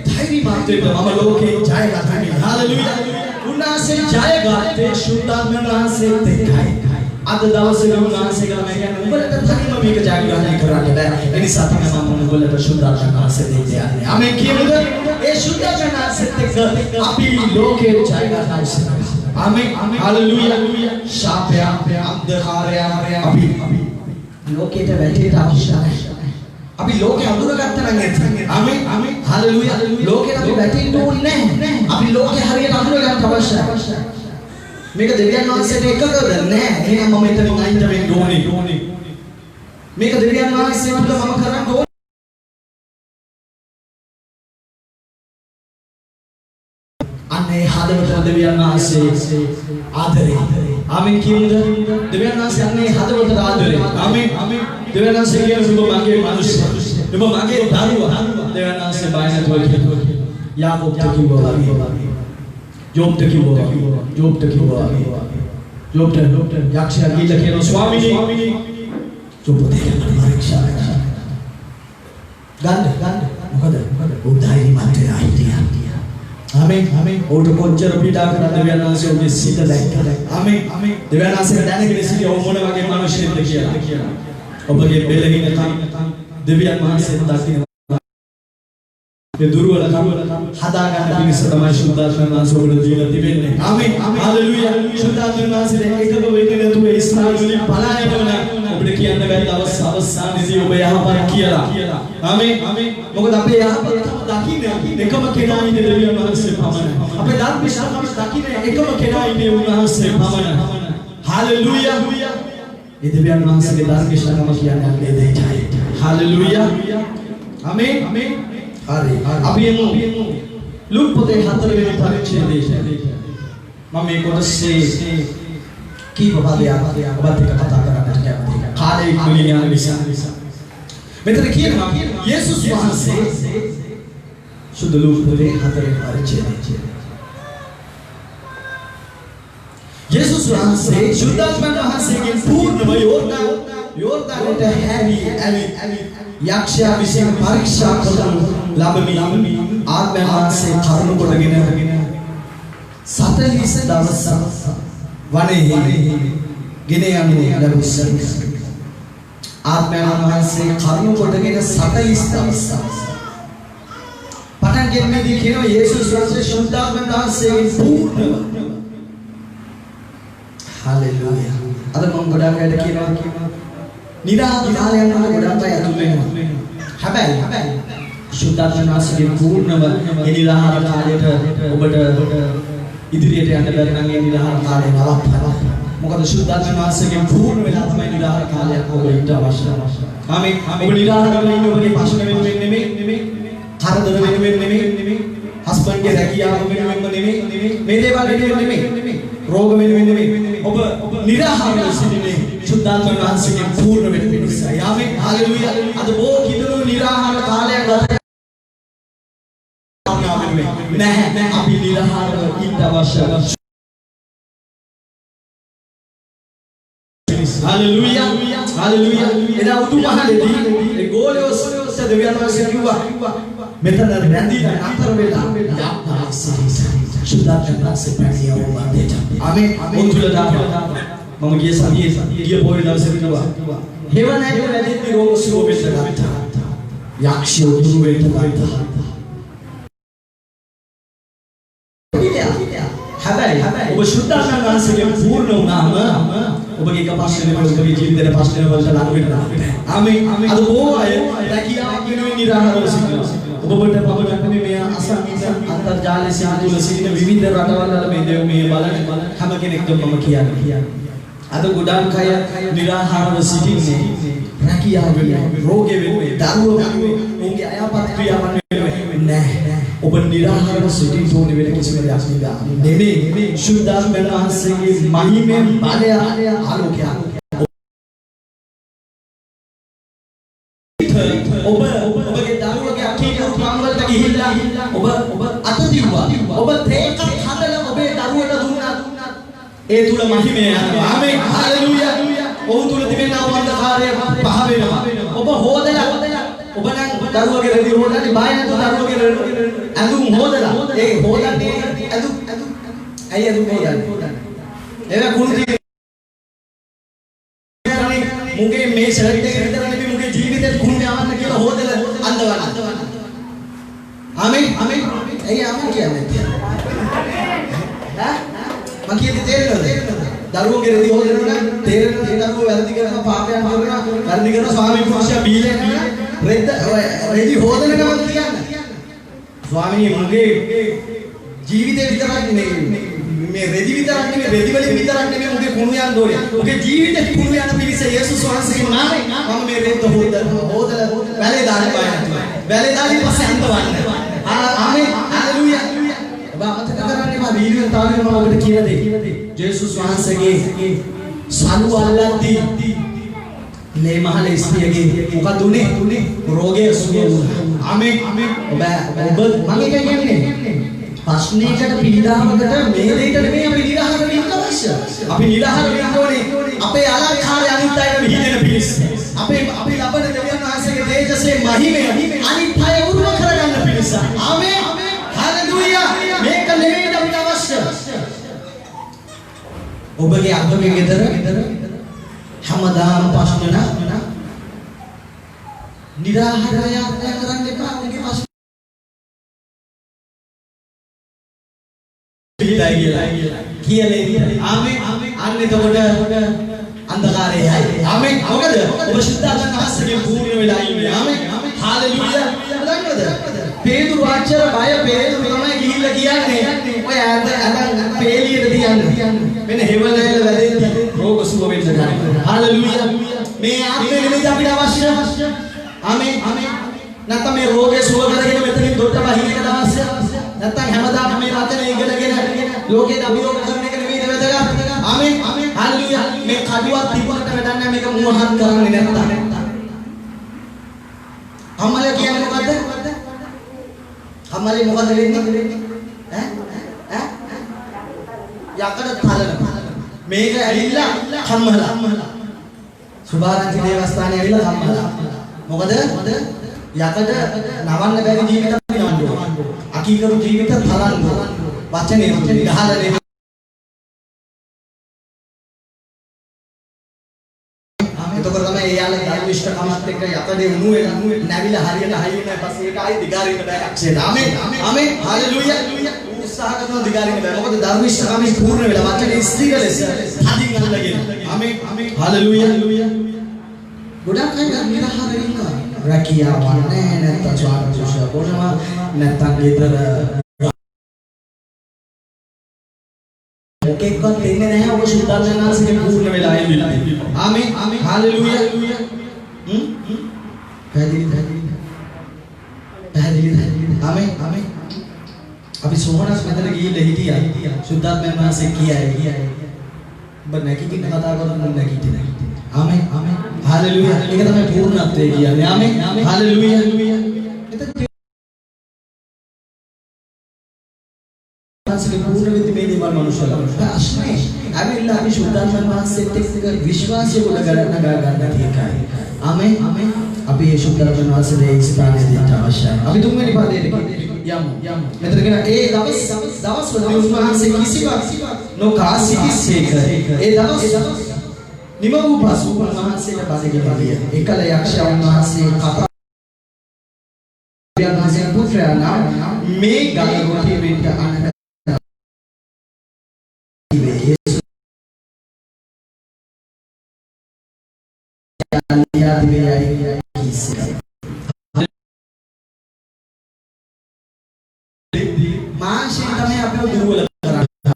ධෛර්යමත් වෙන්න මම ලෝකේ ජය ගන්නවා. හalleluya. උන්වහන්සේ ජය ගත්තේ සුද්ධාත්ම වහන්සේත් එක්කයි. අද දවසේ උන්වහන්සේ ගම කියන්නේ උඹලට තනියම මේක ජයග්‍රහණය කරන්න බෑ. ඒ නිසා තමයි මම උඹලට සුද්ධාත්ම වහන්සේ දෙන්න යන්නේ. ආමෙන් කියමුද? ඒ සුද්ධාත්ම වහන්සේත් එක්ක අපි ලෝකේ ජය ගන්නවා. ආමෙන්. හalleluya. ශාපය අන්ධකාරය අපි ලෝකයට වැටෙන්න අවශ්‍යයි. අපි ලෝකේ අඳුරගත්තා නම් ඇත්ත. ආමෙන්. හalleluya. ලෝකයට අපි වැටෙන්න ඕනේ නැහැ. අපි ලෝකේ හරියට අඳුරගන්න අවශ්‍යයි. මේක දෙවියන් වහන්සේට එකකද නැහැ. එහෙනම් මම එතනින් අයින් වෙන්න ඕනේ. මේක දෙවියන් වහන්සේ තුළ මම කරන්න ඕනේ. අනේ හදවත දෙවියන් වහන්සේ ආදරේ. ආමෙන් කියමුද? දෙවියන් වහන්සේ අනේ හදවතට ආදරේ. ආමෙන්. දෙවියන් වහන්සේ කියන ඔබ මගේ මිනිස්සු. ඔබ මගේ දරුවා. දෙවියන් වහන්සේ බය නැතුව කියනවා. යාකෝබ්ට කිව්වා වගේ. ජෝබ්ට කිව්වා. ජෝබ්ට යක්ෂයා ගිහිල්ලා කියනවා ස්වාමීනි ජෝබ් දෙන්න පරීක්ෂා ගන්න. මොකද උදායිමත් වෙලා හිටියා. ආමෙන්. ඕට කොච්චර පීඩා කරලා දෙවියන් වහන්සේ ඔබේ සිත දැක්කද? ආමෙන්. දෙවියන් වහන්සේ දැනගෙන සිටියා ඔබ මොන වගේ මිනිහෙක්ද කියලා. ඔබගේ බෙලහිනකම් දෙවියන් වහන්සේ දකින්න ඒ දුර්වලකම් හදා ගන්න පිණිස තමයි සුද්ධාත්ම වහන්සේ ඔබට දීලා තිබෙන්නේ. ආමෙන්. හalleluya. සුද්ධාත්ම වහන්සේ එකක වෙන්නේ නැතුව ඉස්රායෙල් වලින් පලා යනවා. ඔබට කියන්න බැරි දවස් අවසානයේදී ඔබ යහපත් කියලා. ආමෙන්. මොකද අපේ යහපත් දකින්න එකම කෙනා ඉන්නේ දෙවියන් වහන්සේ පමණයි. අපේ ධර්මශාස්ත්‍රය දකින්න එකම කෙනා ඉන්නේ උන්වහන්සේ පමණයි. හalleluya. ඒ දෙවියන් වහන්සේගේ ධර්මශාස්ත්‍රම කියන්නේ මේ දෙයයි. හalleluya. ආමෙන්. හරි. අපි යමු ලූක් පොතේ 4 වෙනි පරිච්ඡේදයේ. මම මේ කොටසේ කීප පදයක් ඔබත් එක්ක කතා කරන්නට කැමතියි. කාලය ඉක්මනින් යන නිසා. මෙතන කියනවා යේසුස් වහන්සේ සුදු ලූක් පොතේ 4 වෙනි පරිච්ඡේදයේ. යේසුස් වහන්සේ සුද්ධාත්ම වහන්සේගෙන් පූර්ණව යෝර්දානයට හැරි යක්ෂයා විසින් පරීක්ෂා කරනු ලැබමි. ආත්මයන් වහන්සේ කරුණ කොටගෙන 40 දවසක් වනයේ ගෙන යන්නේ ලැබුසන්. ආත්මයන් වහන්සේ කරුණ කොටගෙන 47 පටන් ගෙන්නේදී කියනවා යේසුස් වහන්සේ ශුද්ධාත්මයන් වහන්සේගෙන් පූර්ණව. හලෙලූයා. අද මම ගොඩක් අයට කියනවා නිරාහාර කාලයක් නම් ගොඩක් අය අතුල් වෙනවා. හැබැයි ශුද්ධාත්මයන් වහන්සේගෙන් පූර්ණව ඒ නිරාහාර කාලයට ඔබට ඉදිරියට යන්න බැරි නම් ඒ නිරාහාර කාලය නවත්තන්න. මොකද ශුද්ධාත්මයන් වහන්සේගෙන් පූර්ණ වෙලා තමයි නිරාහාර කාලයක් ඔබ ඉන්න අවශ්‍ය. ආමේ. ඔබ නිරාහාර වෙලා ඉන්න ඔබගේ ප්‍රශ්න වෙනුවෙන් නෙමෙයි. කරදර වෙනුවෙන් නෙමෙයි. හස්බන්ඩ්ගේ රැකියාව වෙනුවෙන්ම නෙමෙයි. මේ දේවල් වෙනුවෙන් නෙමෙයි. රෝග වෙනුවෙන් නෙමෙයි. ඔබ නිරාහාර වෙලා සිටින්නේ ශුද්ධාත්මයන් වහන්සේගෙන් පූර්ණ වෙන්න නිසා. ආමේ. හalleluya. අද බොහෝ කිතුණු නිරාහාර කාලයක් ගත නැහැ. අපි නිරාහාරව ඉන්න අවශ්‍යයි. Hallelujah, hallelujah. එදා උතුමහලේදී ඒ ගෝලියෝස් දෙවියන් වහන්සේ කිව්වා මෙතන රැඳිලා අතර වෙලා ශුද්ධාත්මයන් වහන්සේ පැමිණියව වන්දේට. ආමේන්. මුතුල දාපා. මම ගිය සතියේ පොයේ දවසේ කිව්වා. හේවණේ වැඩිදී රෝග සුව වෙන්න ගත්තා. යක්ෂයෝ දුරු වෙන්න ගත්තා. හැබැයි ඔබ ශුද්ධාත්මයන් වහන්සේගෙන් පූර්ණ වුණාම ඔබගේ එක ප්‍රශ්න වල ඔබගේ ජීවිතේ ප්‍රශ්න වලට ලඟ වෙන්න බෑ. ආමේන්. අද බොහෝ අය රැකියාවක් වෙනුවෙන් නිරාහාරව සිටිනවා. ඔබට පබලක් මේ අසංගීත අන්තර්ජාලයේ සිදුවන සිටින විවිධ රටවල් වල මේ දේව මේ බලන හැම කෙනෙක්ටම මම කියන්නේ. අද ගොඩාක් අය නිරාහාරව සිටින්නේ රැකියාව වෙනුවෙන්, රෝගය වෙනුවෙන්, දරුවෝ වෙනුවෙන්, ඔවුන්ගේ අයහපත් ක්‍රියාවන් වෙනුවෙන් නෑ. ඔබ නිරාහාරව සිටින්න ඕනේ වෙන කිසිම දෙයක් නෙමෙයි. ශුද්ධාත්මයන් වහන්සේගේ මහිමෙන් බලය ආලෝකය. ඔබගේ දරුවගේ අකීකරු ප්‍රාංගවලට ගිහිල්ලා ඔබ අත දිව්වා. ඔබ තේකක් හදලා ඔබේ දරුවට දුන්නා. ඒ තුල මහිමය යනවා. ආමේන්. හalleluya. ඔහු තුල තිබෙන අවන්දකාරය පහ වෙනවා. ඔබ හොදලා ඔබ නම් දරුවගේ රෙදි හොදන්නේ බය නැතුව දරුවගේ ඇඳුම් හොදලා ඒ හොදන්නේ ඇඳුම් ඇයි ඇඳුම් හොදන්නේ ඒක කුණු මුගේ මේ ෂර්ට් එක විතර නෙමෙයි මුගේ ජීවිතේ කුණු යවන්න කියලා හොදලා අඳවන්න. ආමේන්. ඇයි ආමේන් කියන්නේ ඈ මම කියන්නේ තේරෙනවද? දරුවගේ රෙදි හොදනවා නම් තේරෙනවද? ඒ දරුවෝ වැරදි කරනවා පාපයන් කරනවා වැරදි කරනවා ස්වාමීන් වහන්සේ බීලෙන් රෙදි හොදන ගමන් කියන්නේ ස්වාමීනි මගේ ජීවිතේ විතරක් නෙමෙයි මේ රෙදි විතරක් නෙමෙයි රෙදි වලින් විතරක් නෙමෙයි මගේ කුණු යන දෝරේ මගේ ජීවිතේ කුණු යන පිරිස යේසුස් වහන්සේගේ නාමයෙන් මම මේ රෙද්ද හොදලා වැලේ දාන්න බය නැතුව වැලේ දාලා පස්සේ අන්දවන්න. ආමේන්. හalleluya. ඔබ අමතක කරන්නේ මා වීඩියෝ තාලේ මම ඔබට කියන දේ යේසුස් වහන්සේගේ සලුව අල්ලද්දී මේ මහල ස්ත්‍රියගේ මොකද උනේ? රෝගය සුව වුණා. ආමේන්. ඔබ මම එක කියන්නේ ප්‍රශ්නයකට පීඩාවකට මේ දෙයට නෙමෙයි අපි නිරාහාර වෙන්න අවශ්‍ය. අපි නිරාහාර වෙන්න ඕනේ අපේ අලංකාරය අනිත් අයට විහිදෙන පිණිස. අපි ලබන දෙවියන් වහන්සේගේ තේජසේ මහිමය අනිත් අය උරුම කරගන්න පිණිස. ආමේන්. හalleluya. මේක නෙමෙයි අපිට අවශ්‍ය. ඔබගේ අපගේ ගෙදර හැමදාම ප්‍රශ්න නිරාහාරය කරන්න එපා. ඔබගේ ප්‍රශ්න කියලා. ආමේන්. අන්න එතකොට අන්ධකාරයයි. ආමේන්. මොකද ඔබ ශුද්ධාත්මයන් වහන්සේගෙන් පූර්ණ වෙලා ඉන්නේ. ආමේන්. හalleluya. දන්නවද? පේදුරු ආචාර බය පේදුරු තමයි ගිහිල්ලා කියන්නේ. ඔය අඳන් පේලියට තියන්න. මෙන්න හේවලේල වැදෙන්න රෝග සුව වෙන්න ගන්න. හalleluya. මේ ආත්මෙ නෙමෙයි අපිට අවශ්‍ය. ආමේන්. නැත්නම් මේ රෝගේ සුව කරගෙන මෙතනින් දොඩට බහින එක අවශ්‍ය. නැත්නම් හැමදාම මේ රටේ ඉගෙනගෙන ලෝකේ අභියෝග කරන එක නෙමෙයි වැදගත්. ආමේන්. හalleluya. මේ කඩුවක් තිබුණට වැඩක් නැහැ මේක මුවහත් කරන්නේ නැත්නම්. අම්මලා කියන්නේ මොකද්ද? අම්මලා මොකද වෙන්නේ? යකඩ තලන. මේක ඇවිල්ලා කම්මලා. සුභාරංචි දේවස්ථානේ ඇවිල්ලා කම්මලා. මොකද? යකඩ නවන්න බැරි ජීවිතයක් නවන්න ඕන. අකීකරු ජීවිත තලන්න ඕන. වචනේ ගහලා එතකොට තමයි එයාලා ධර්මිෂ්ඨකමත් එක්ක යකඩේ උණු වෙලා නැවිලා හරියට හයි වුණා පස්සේ ඒක ආයි දිගාරින්න බෑ අක්ෂේට. ආමෙන්. ආමෙන්. හalleluya. උත්සාහ කරනවා දිගාරින්න බෑ. මොකද ධර්මිෂ්ඨකමේ පූර්ණ වෙලා වචනේ ස්ථිර ලෙස හදින් අල්ලගෙන. ආමෙන්. හalleluya. ගොඩක් අය නිරහර ඉන්නවා. රැකියාවක් නැහැ නැත්නම් ස්වාර්ථ බොනවා නැත්නම් ගෙදර මොකෙක්වත් දෙන්නේ නැහැ ඔබ සුද්ධාර්ථනාංශගේ පූර්ණ වෙලා ඉන්නේ. ආමෙන්. හalleluya. පැහැදිලි. ආමෙන්. අපි සෝමනස් මෙතන ගිහිල්ලා හිටියා. සුද්ධාර්ථනාංශේ කියයි. ඔබ නැගිටින්න කතා කරන්නේ නැගිටින්න. ආමෙන්. හalleluya. ඒක තමයි පූර්ණත්වය කියන්නේ. ආමෙන්. හalleluya. එතන පූර්ණ වෙද්දී මේ දේවල් මනුෂ්‍යලා ප්‍රශ්නේ ඇවිල්ලා අපි සුද්ධාර්ථන වහන්සේත් එක්ක විශ්වාසය ගොඩ ගන්න තියෙකයි. ආමෙන්. අපි මේ සුද්ධාර්ථන වහන්සේගේ ස්ථානයේ දෙන්න අවශ්‍යයි. අපි තුන්වෙනි පදයට යමු. මෙතන කියන ඒ දවස්වල උන්වහන්සේ කිසිවක් නොකා සිටිසේක. ඒ දවස් නිම වූ පසු උන්වහන්සේට බඩගිනි විය. එකල යක්ෂයා උන්වහන්සේ කතා වහන්සේ පුත්‍රයා නම් මේ ගල රොටි වෙන්න අනක මානසික තමයි අපිව දුර්වල කරන්නේ.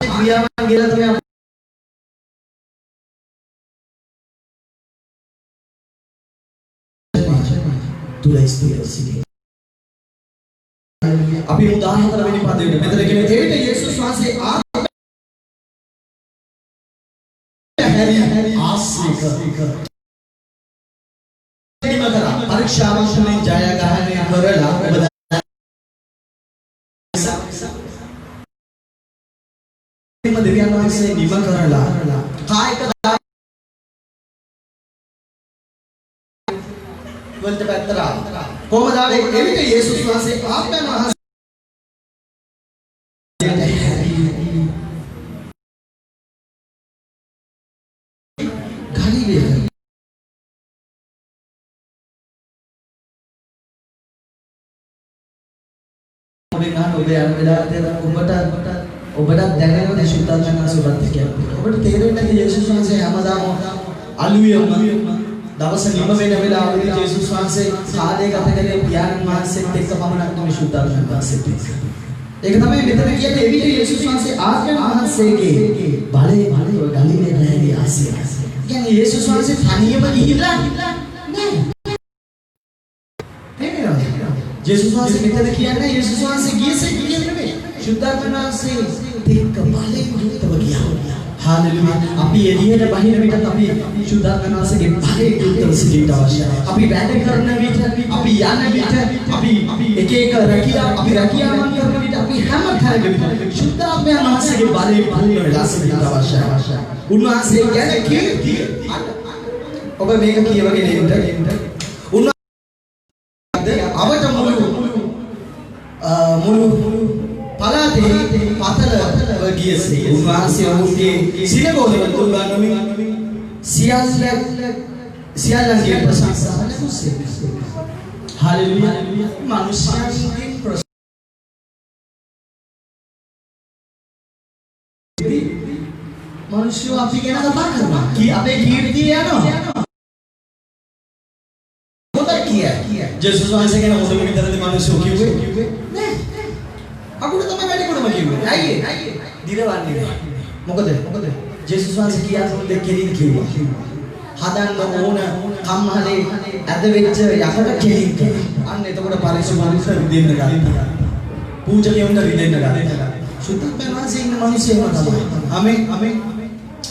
ක්‍රියාවන් කියලා තමයි අපි උදාහරණ 4 වෙනි පදයට මෙතන කියන එවිට යේසුස් වහන්සේ ආශ්‍රික පරීක්ෂාවන් තුළින් ජයග්‍රහණය කරලා ඔබ දෙවියන් වහන්සේ නිම කරලා කායික වලට පැත්තලා කොහොමද ආවේ එවිට යේසුස් වහන්සේ ආත්මයන් වහන්සේ ගලිලේ ඔබ යන වෙලාවට ඔබට දැනෙන සුද්ධාර්ථන සුබත් කියන්නේ. ඔබට තේරෙන්නේ නැති යේසුස් වහන්සේ හැමදාම අලුයම දවස නිම වෙන වෙලාවෙදී යේසුස් වහන්සේ කාලය ගත කරේ පියාණන් වහන්සේත් එක්ක පමණක් නෙවෙයි සුද්ධාර්ථන වහන්සේත් එක්ක. ඒක තමයි මෙතන කියන්නේ එවිට යේසුස් වහන්සේ ආත්මයන් වහන්සේගේ බලේ ගලිලේ නැහැදී ආසිය. කියන්නේ යේසුස් වහන්සේ තනියම ගිහිල්ලා නෑ. යේසුස් වහන්සේ මෙතන කියන්නේ යේසුස් වහන්සේ ගියසේ නෙමෙයි. සුද්ධාර්ථන වහන්සේ එක්ක බලෙන් යුක්තව ගියා. හalleluya. අපි එළියට බහින විට අපි සුද්ධාර්ථන වහන්සේගේ බලයෙන් යුක්තව සිටින්න අවශ්‍යයි. අපි වැඩ කරන විට, අපි යන විට, අපි එක එක රැකියාවන් කරන විට අපි හැම තැනකම සුද්ධාත්මයන් වහන්සේගේ බලයෙන් පූර්ණ වෙලා සිටින්න අවශ්‍යයි. උන්වහන්සේ ගැන කීර්තිය. ඔබ මේක කියවගෙන ඉන්න. අවට මුළු පලාතේ පතල ගියසේ උන්වහන්සේ ඔහුගේ සිනගෝධවල උගන්වමින් සියල්ලන්ගේ ප්‍රශංසා කළේ. හalleluya. මනුෂ්‍යයන්ගේ මිනිස්සු අපි ගැන කතා කරනවා. අපේ කීර්තිය යනවා. යේසුස් වහන්සේ ගැන හොඳම විතරද මිනිස්සු කිව්වේ? නෑ. අකුඩ තමයි වැඩි කරම කිව්වේ. ඇයි ඒ? දිරවන්නේ. මොකද? යේසුස් වහන්සේ කියාසොත් දෙකකින් කිව්වා. හදන්න ඕන කම්මලේ ඇද වෙච්ච යකඩ කෙලින්. අන්න එතකොට පරිසු විදෙන්න ගත්තා. පූජකයන්ට විදෙන්න ගත්තා. සුද්ධාත්මයන් වහන්සේ ඉන්න මිනිස්සුම තමයි. ආමෙන්.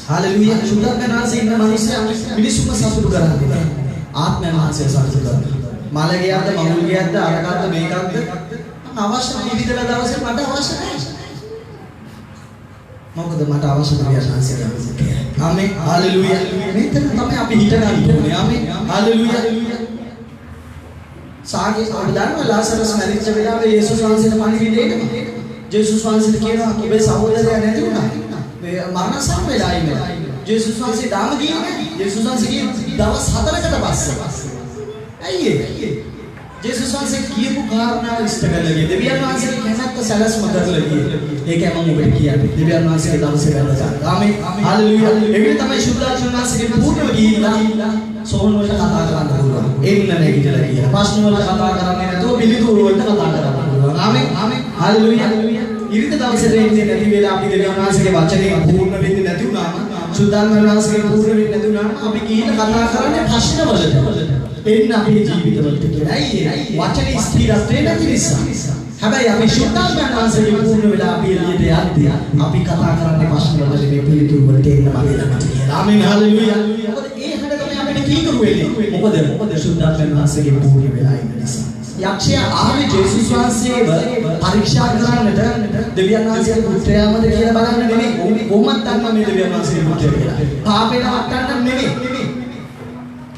හalleluya. සුද්ධාත්මයන් වහන්සේ ඉන්න මිනිස්සු මිනිස්සුම සතුටු කරන්නේ. ආත්මයන් වහන්සේ සතුටු කරන්නේ. මල ගියද්ද මමුල් ගියද්ද අරකද්ද මේකක්ද අවශ්‍ය නිවිදලා දවසේ මට අවශ්‍ය නැහැ. මොකද මට අවශ්‍ය දෙයක් ආමෙන්. හalleluya. මෙතන තමයි අපි හිත ගන්න ඕනේ. ආමෙන්. හalleluya. සාගේ සාධාරණ ලාසරස් මැරිච්ච වෙලාවේ යේසුස් වහන්සේට පණිවිඩ දෙනවා. යේසුස් වහන්සේට කියනවා ඔබේ සහෝදරයා නැති වුණා. මරණ සම්මෙලයි නේ ජේසුස් වහන්සේ දාම ගියේ ජේසුස් වහන්සේගේ දවස් 4කට පස්සේ ඇයි ජේසුස් වහන්සේ කියපු කාරණාව ඉෂ්ට කරලා ගියේ දෙවියන් වහන්සේගේ කැමැත්ත සැලැස්ම කරලා ගියේ ඒකයි මම ඔබට කියන්නේ දෙවියන් වහන්සේගේ දවසේ වැළඳ ගන්න ආමේන් හalleluya ඒකේ තමයි ශුද්ධාත්ම වහන්සේගේ පූර්ණව ගිහිල්ලා සෝන් වලට කතා කරන්න පුළුවන් එන්න නැගිටලා ගියා ප්‍රශ්න වලට කතා කරන්නේ නැතුව පිළිතුරු වලට කතා කරන්න පුළුවන් ආමේන් හalleluya ඉරිද දවසේ දෙන්නේ නැති වෙලා අපි දෙවියන් වහන්සේගේ වචනේ පූර්ණ වෙන්නේ නැති වුණාම සුද්ධාත්ම වහන්සේගේ පූර්ණ වෙන්නේ නැති වුණාම අපි කීන කතා කරන්නේ ප්‍රශ්න වලට එන්න අපේ ජීවිතවලට කියලා. ඇයි වචනේ ස්ථිරත්වේ නැති නිසා. හැබැයි අපි සුද්ධාත්ම වහන්සේගේ පූර්ණ වෙලා අපි එළියට යද්දී අපි කතා කරන්නේ ප්‍රශ්න වලට මේ පිළිතුරු වලට එන්න මගේ ළඟට කියලා. ආමේන් හalleluya. මොකද ඒ හැඩ තමයි අපිට කීකරු වෙන්නේ. මොකද සුද්ධාත්ම වහන්සේගේ පූර්ණ වෙලා ඉන්න නිසා. යක්ෂයා ආවේ ජේසුස් වහන්සේව පරීක්ෂා කරන්නට දෙවියන් වහන්සේගේ පුත්‍රයාමද කියලා බලන්න නෙමෙයි. කොහොමද දන්නා මේ දෙවියන් වහන්සේගේ පුත්‍රයා කියලා. පාපේට වටන්න නෙමෙයි.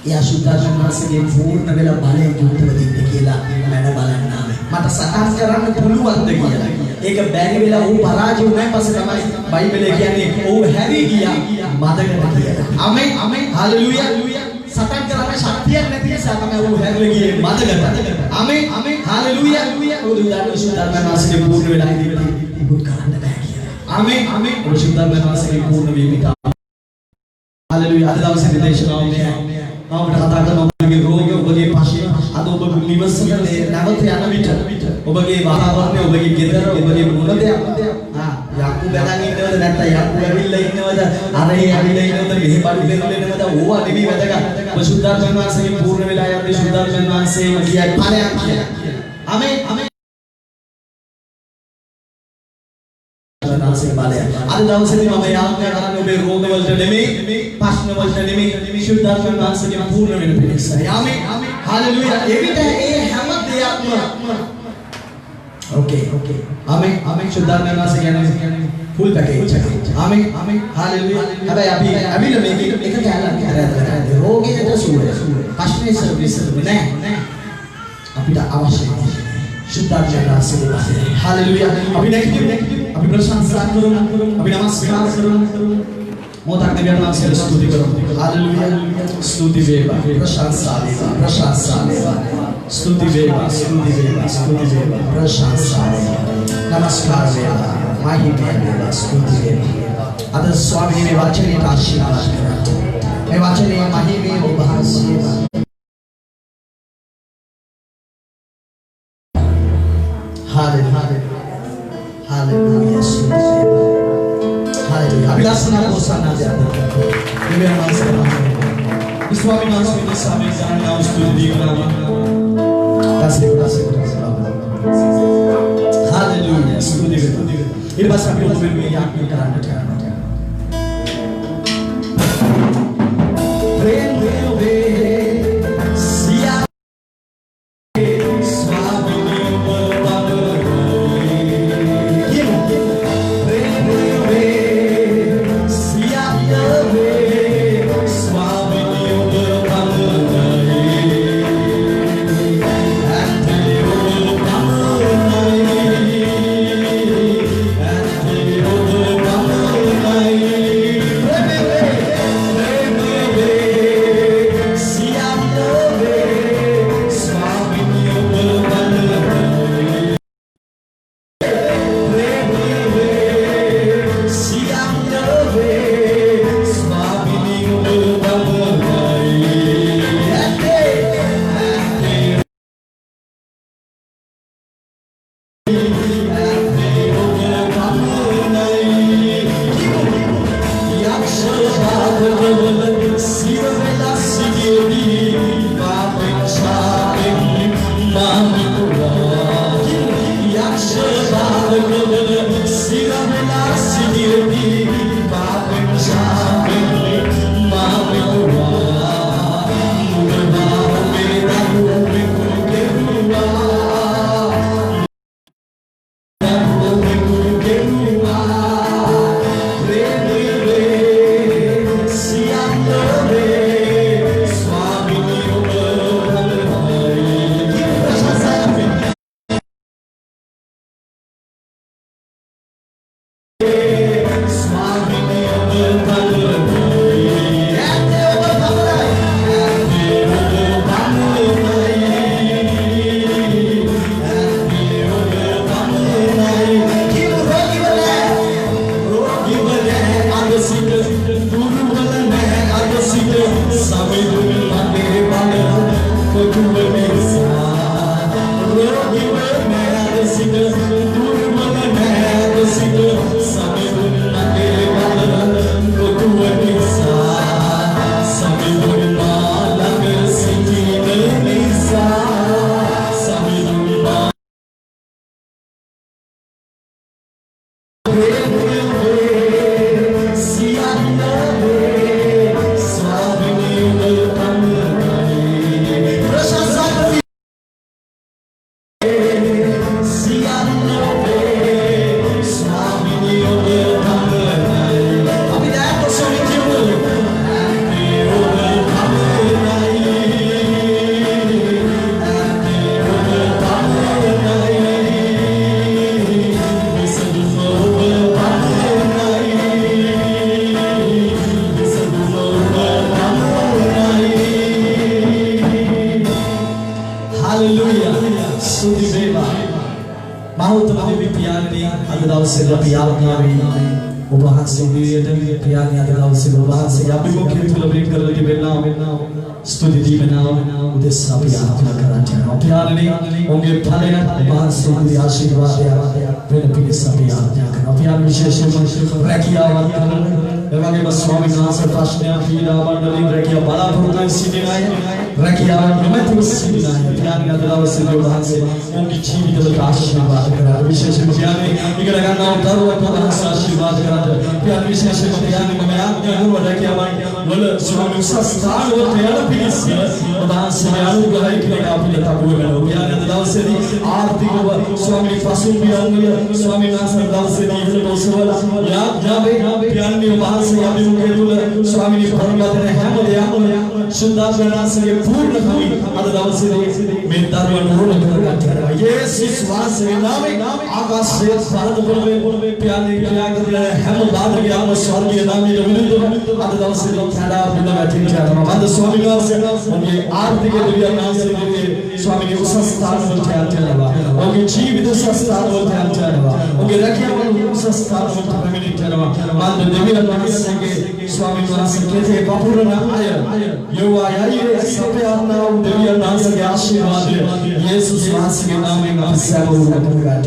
එයා සුද්ධාත්ම වහන්සේගේ පූර්ණ වෙලා බලයෙන් යුක්තව දින්න කියලා මම බලන්න ආවේ. මට සටන් කරන්න පුළුවන්ද කියලා. ඒක බැරි වෙලා ඌ පරාජය වුණාන් පස්සේ තමයි බයිබලයේ කියන්නේ ඌ හැරී ගියා මදකට කියලා. ආමේන් හalleluya. සටන් කරන්න ශක්තියක් නැති නිසා තමයි ඌ හැරලා ගියේ මදකට. ආමේන් හalleluya. ඔය දුදාන සුද්ධාත්ම වහන්සේගේ පූර්ණ වෙලා ඉඳි ඉබුත් කරන්න බෑ කියලා. ආමේන් ඔය සුද්ධාත්ම වහන්සේගේ පූර්ණ වීමට හalleluya. අද දවසේ දේශනාව මේ මම කතා කරන ඔබගේ රෝගය ඔබගේ පශේ අද ඔබ නිවසේ නැවත යන විට ඔබගේ වාතාවරණය ඔබගේ ගෙදර ඔබගේ මොන දෙයක් යක්කු බැලන් ඉන්නවද නැත්නම් යක්කු ඇවිල්ලා ඉන්නවද අරහේ ඇවිල්ලා ඉන්නවද මෙහෙ බඩු දෙන්නවද ඕවා නෙමෙයි වැදගත් ඔබ සුද්ධාත්ම වහන්සේගේ පූර්ණ වෙලා යද්දී සුද්ධාත්ම වහන්සේම කියයි ඵලයක් කියලා ආමේන් නාසයේ බලය. අද දවසේදී මම යාඥා කරන්නේ ඔබේ රෝග වලට නෙමෙයි, ප්‍රශ්න වලට නෙමෙයි, සුද්ධාත්ම වහන්සේගේ පූර්ණ වෙන පිණිසයි. ආමේන්. හalleluya. එවිට ඒ හැම දෙයක්ම ඕකේ. ආමේන්. සුද්ධාත්ම වහන්සේ කියන්නේ ෆුල් පැකේජ් එක. ආමේන්. හalleluya. හැබැයි අපි අවිල මේක එක කැලක් කරලා රෝගයට සුවය. ප්‍රශ්නේ සර්විස් නෑ. අපිට අවශ්‍යයි. සුද්ධාත්ම වහන්සේ. හalleluya. අපි නැගිටිමු. අපි ප්‍රශංසා කරමු අපි නමස්කාර කරමු මොහොතක් දෙවියන් වහන්සේට ස්තුති කරමු හalleluya ස්තුති වේවා ප්‍රශංසා වේවා ස්තුති වේවා ප්‍රශංසා වේවා නමස්කාර වේවා මහිමය වේවා ස්තුති වේවා අද ස්වාමීන් මේ වචනේ ආශිර්වාද කරා මේ වචනේ මහිමය ඔබ වහන්සේ Hallelujah. Hallelujah. අපි ලස්සනට හොසන්නා දෙයක්. දෙවියන් වහන්සේ නමස්කාර. ස්වාමීන් වහන්සේට සමේ ගන්නා ස්තුති කරනවා. Hallelujah. ස්තුති කරනවා. ඊට පස්සේ අපි ඔබ වෙනුවෙන් යාඥා කරන්නට යනවා. सिट दुर्बल मैं आज सिट सभी दुनिया के बाल कोटुवनी सा रोगी मैं आज सिट दुर्बल मैं आज सिट सभी दुनिया के बाल कोटुवनी सा सभी दुनिया लग सिटी नहीं सा सभी दुनिया स्तुति दी बनाओ उदे सब यात्रा करा जाओ प्यार ने होंगे फले बाहर से भी आशीर्वाद या बिन भी सब यात्रा करा प्यार विशेष रखिया एवं बस स्वामी नाम से प्रश्न पीड़ा मंडली रखिया बड़ा भूखा सीधी ना रखिया मैं तो सीधी ना प्यार का दिलाव से जो बाहर से उनकी जीवित का आशीर्वाद करा विशेष प्यार ने इकरा का नाम करो तो बाहर आशीर्वाद करा प्यार विशेष प्यार ने मैं आप को रखिया बोल स्वामी संस्थान और प्यार भी बाहर से आलू गलाई के आप लेता हुए करो प्यार का दिलाव से आरती को स्वामी फासू भी आऊंगा स्वामी नाम से दिलाव से दी तो सवाल याद जावे प्यार ने बाहर से या भी मुझे तो स्वामी ने फरमाया तेरे हैं मुझे आप शुद्धा करना से ये पूर्ण हुई अदालत से मैं दरबार में करना चाहता ये विश्वास से नाम आकाश से भारत बोलवे प्यार ने क्या कर रहे हैं हम बात के हम स्वर्गीय नाम में विरुद्ध अदालत से खड़ा बिना बैठे चाहता हूं बंद स्वामी नाम से उनके आरती के दिव्य नाम से स्वामी के उस स्थान पर ध्यान चलावा उनके जीवित संस्थान पर ध्यान चलावा उनके रखिया उस स्थान पर प्रमित चलावा मान दिव्य नाम से स्वामी नाम से कहते बापुर ना आया यो आया ये सब अपना दिव्य नाम से आशीर्वाद यीशु मसीह के नाम में हम सब लोग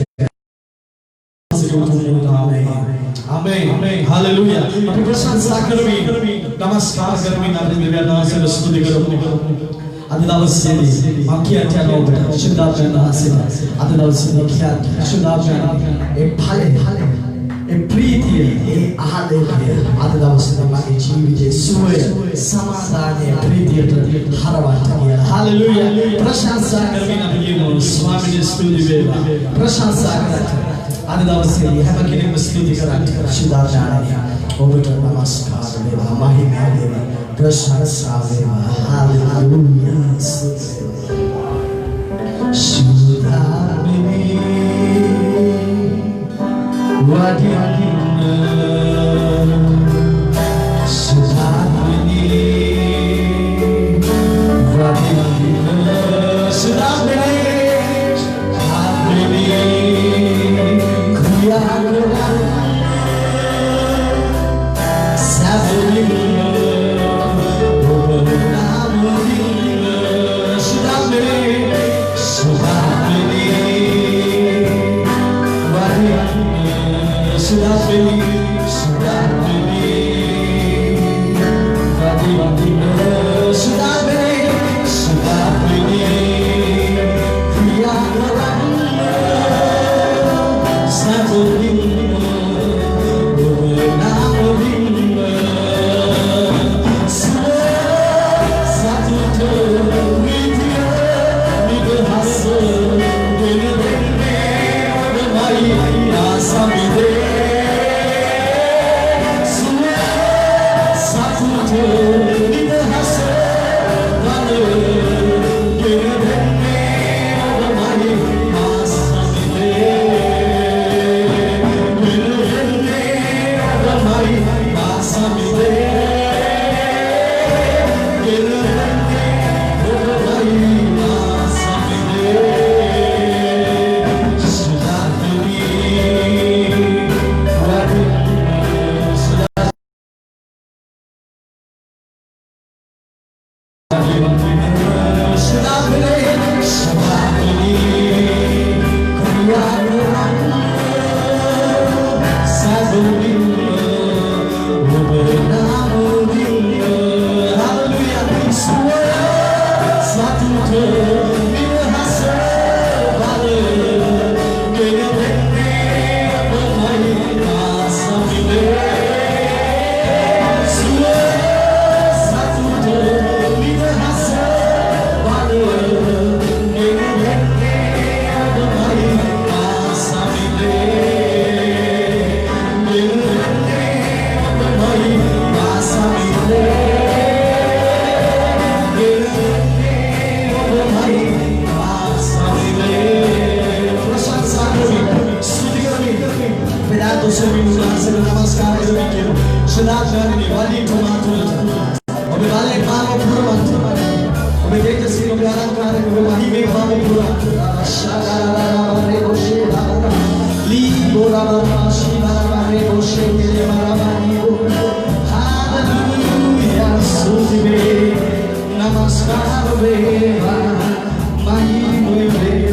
आमेन हालेलुया अपनी प्रशंसा करवी नमस्कार करवी नाम दिव्य नाम से स्तुति करो अदालत से माखिया चलो शुद्धा करना से अदालत से माखिया शुद्धा करना एक फले प्रीति हालेलुया अदालत से माखिया जीवित सुवे समाधान प्रीति हरवाता किया हालेलुया प्रशंसा करवी नाम स्वामी ने स्तुति वेला प्रशंसा करना अदालत से हम के स्तुति करा शुद्धा जाने ओबे नमस्कार वेला महिमा वेला प्रशंसा वेला हालेलुया शुद्धा Wadina Sudhamini Wadina Sudhamini Sudhamini Kriya Sabuni Shadachani, Wali Tomato, Obale Mama Pura, Obedate Sinogara, Obahi Pura, Shagara, Reboshe, Libora, Shiva, Reboshe, Hallelujah, Suzibe, Namaskar, Mahi,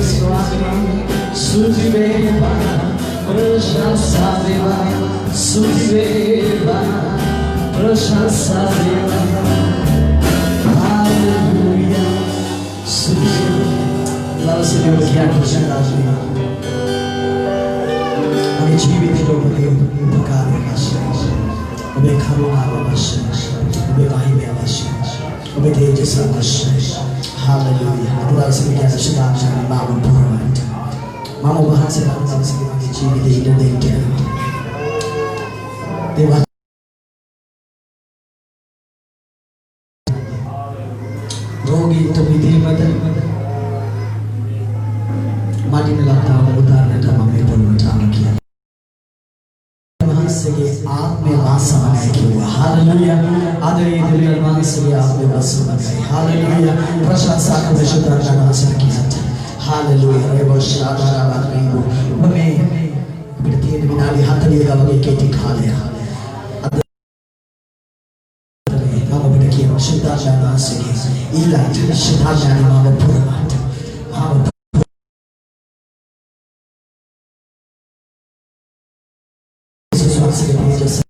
Swami, Suzibe, Prashansa Deva, Sudeva, Prashansa Deva, Hallelujah, Sudeva. Love se Deus que acrescenta a vida. A gente vive todo o pecado, o pecado na baixa, o pecado na baixa, o pecado de salvação. Hallelujah. Love se Deus que acrescenta a vida. Mama bahasa dalam segala jiwa hidup kita. Dewa rogi itu bidiri badan mati melata utar neta mame pun macam kian. Bahasa ke आप में वास बनाए क्यों? Hallelujah. आदरणीय दिव्य भाग से आप में वास बनाए. हालेलुया. प्रशंसा को विशुद्ध करना चाहिए. Hallelujah. Rebosha Barabat Minggu. Bame berarti binali hati dia kalau kita kaya. Mama berarti sudah jangan segi. Ilah sudah jangan mama purmat. Mama sesuatu seperti itu.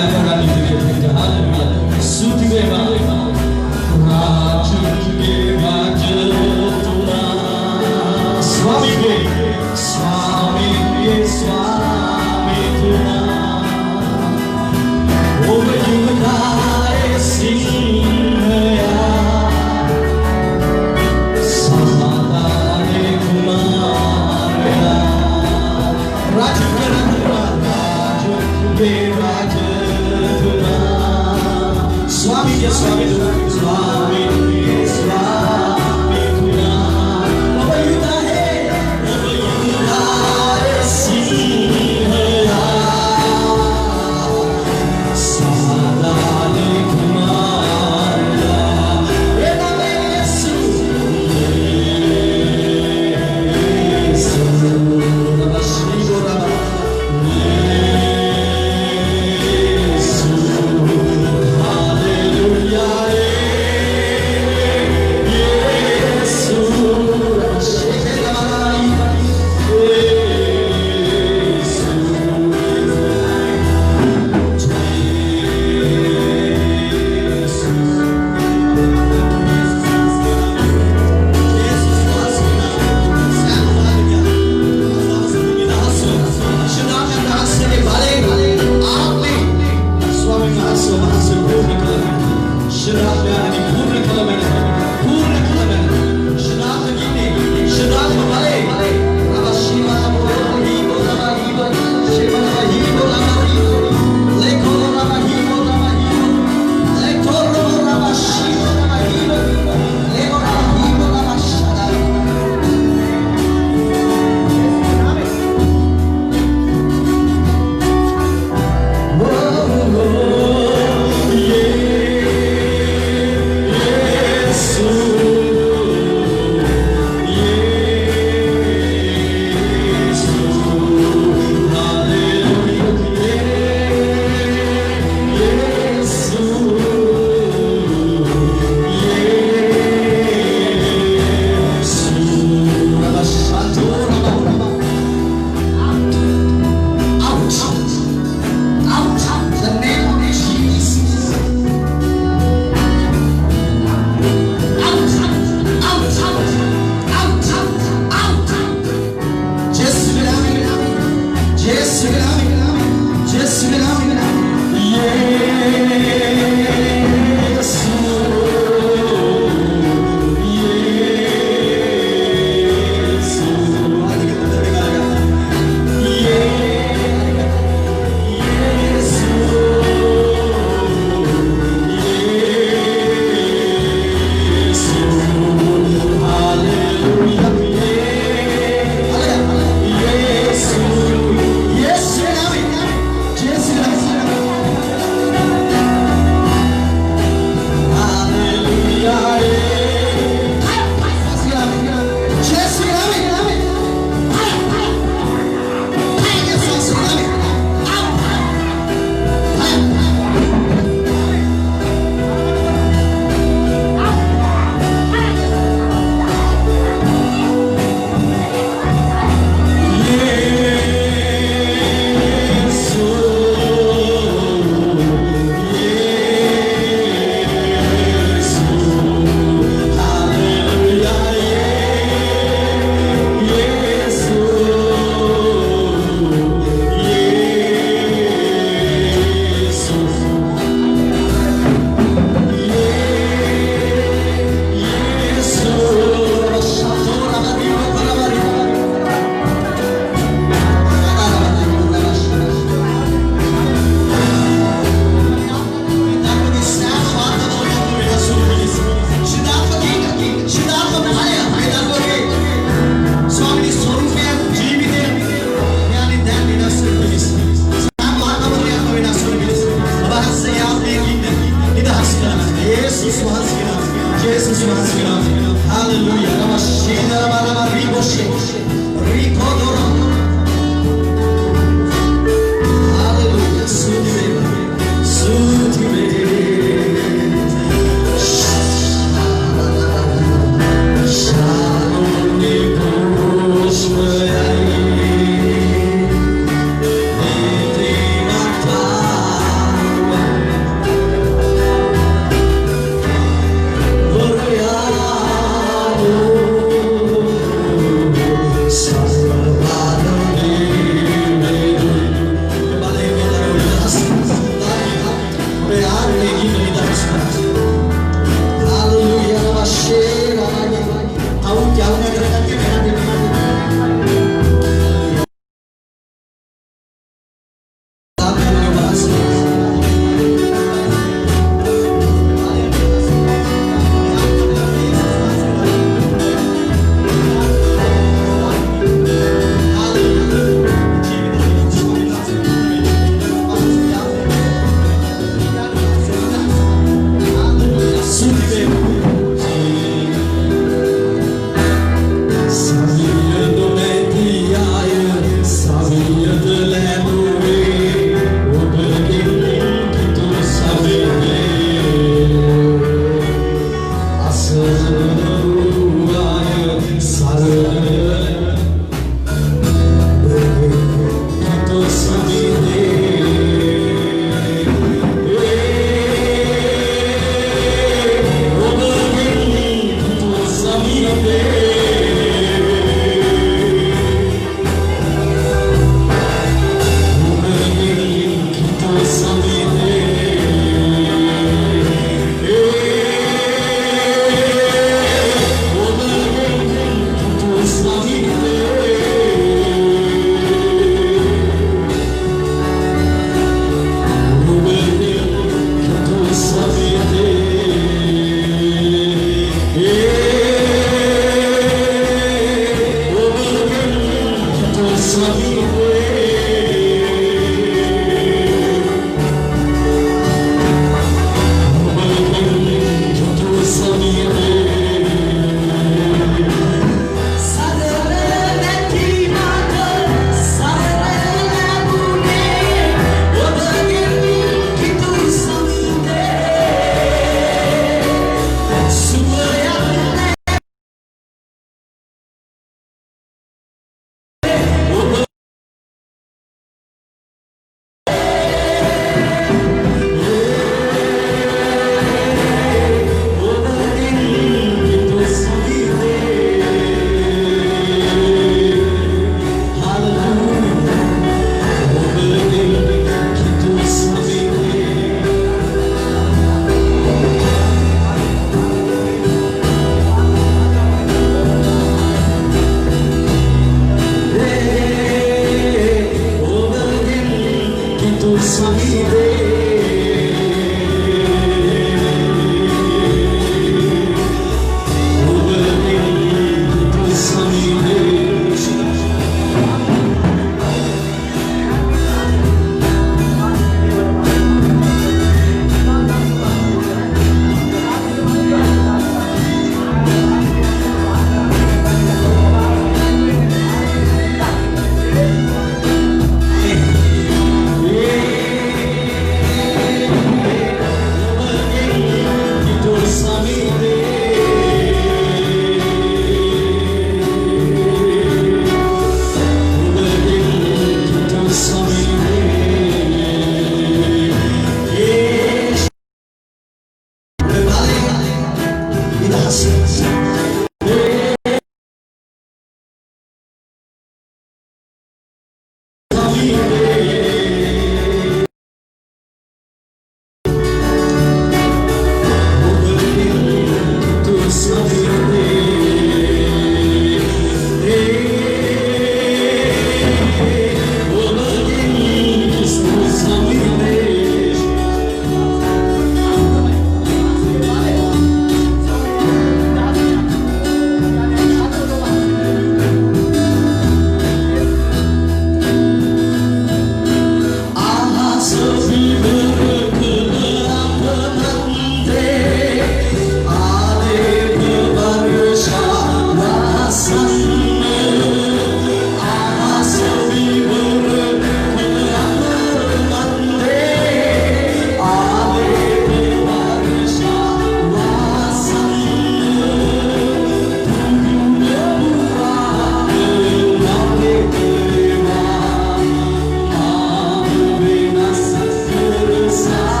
Sa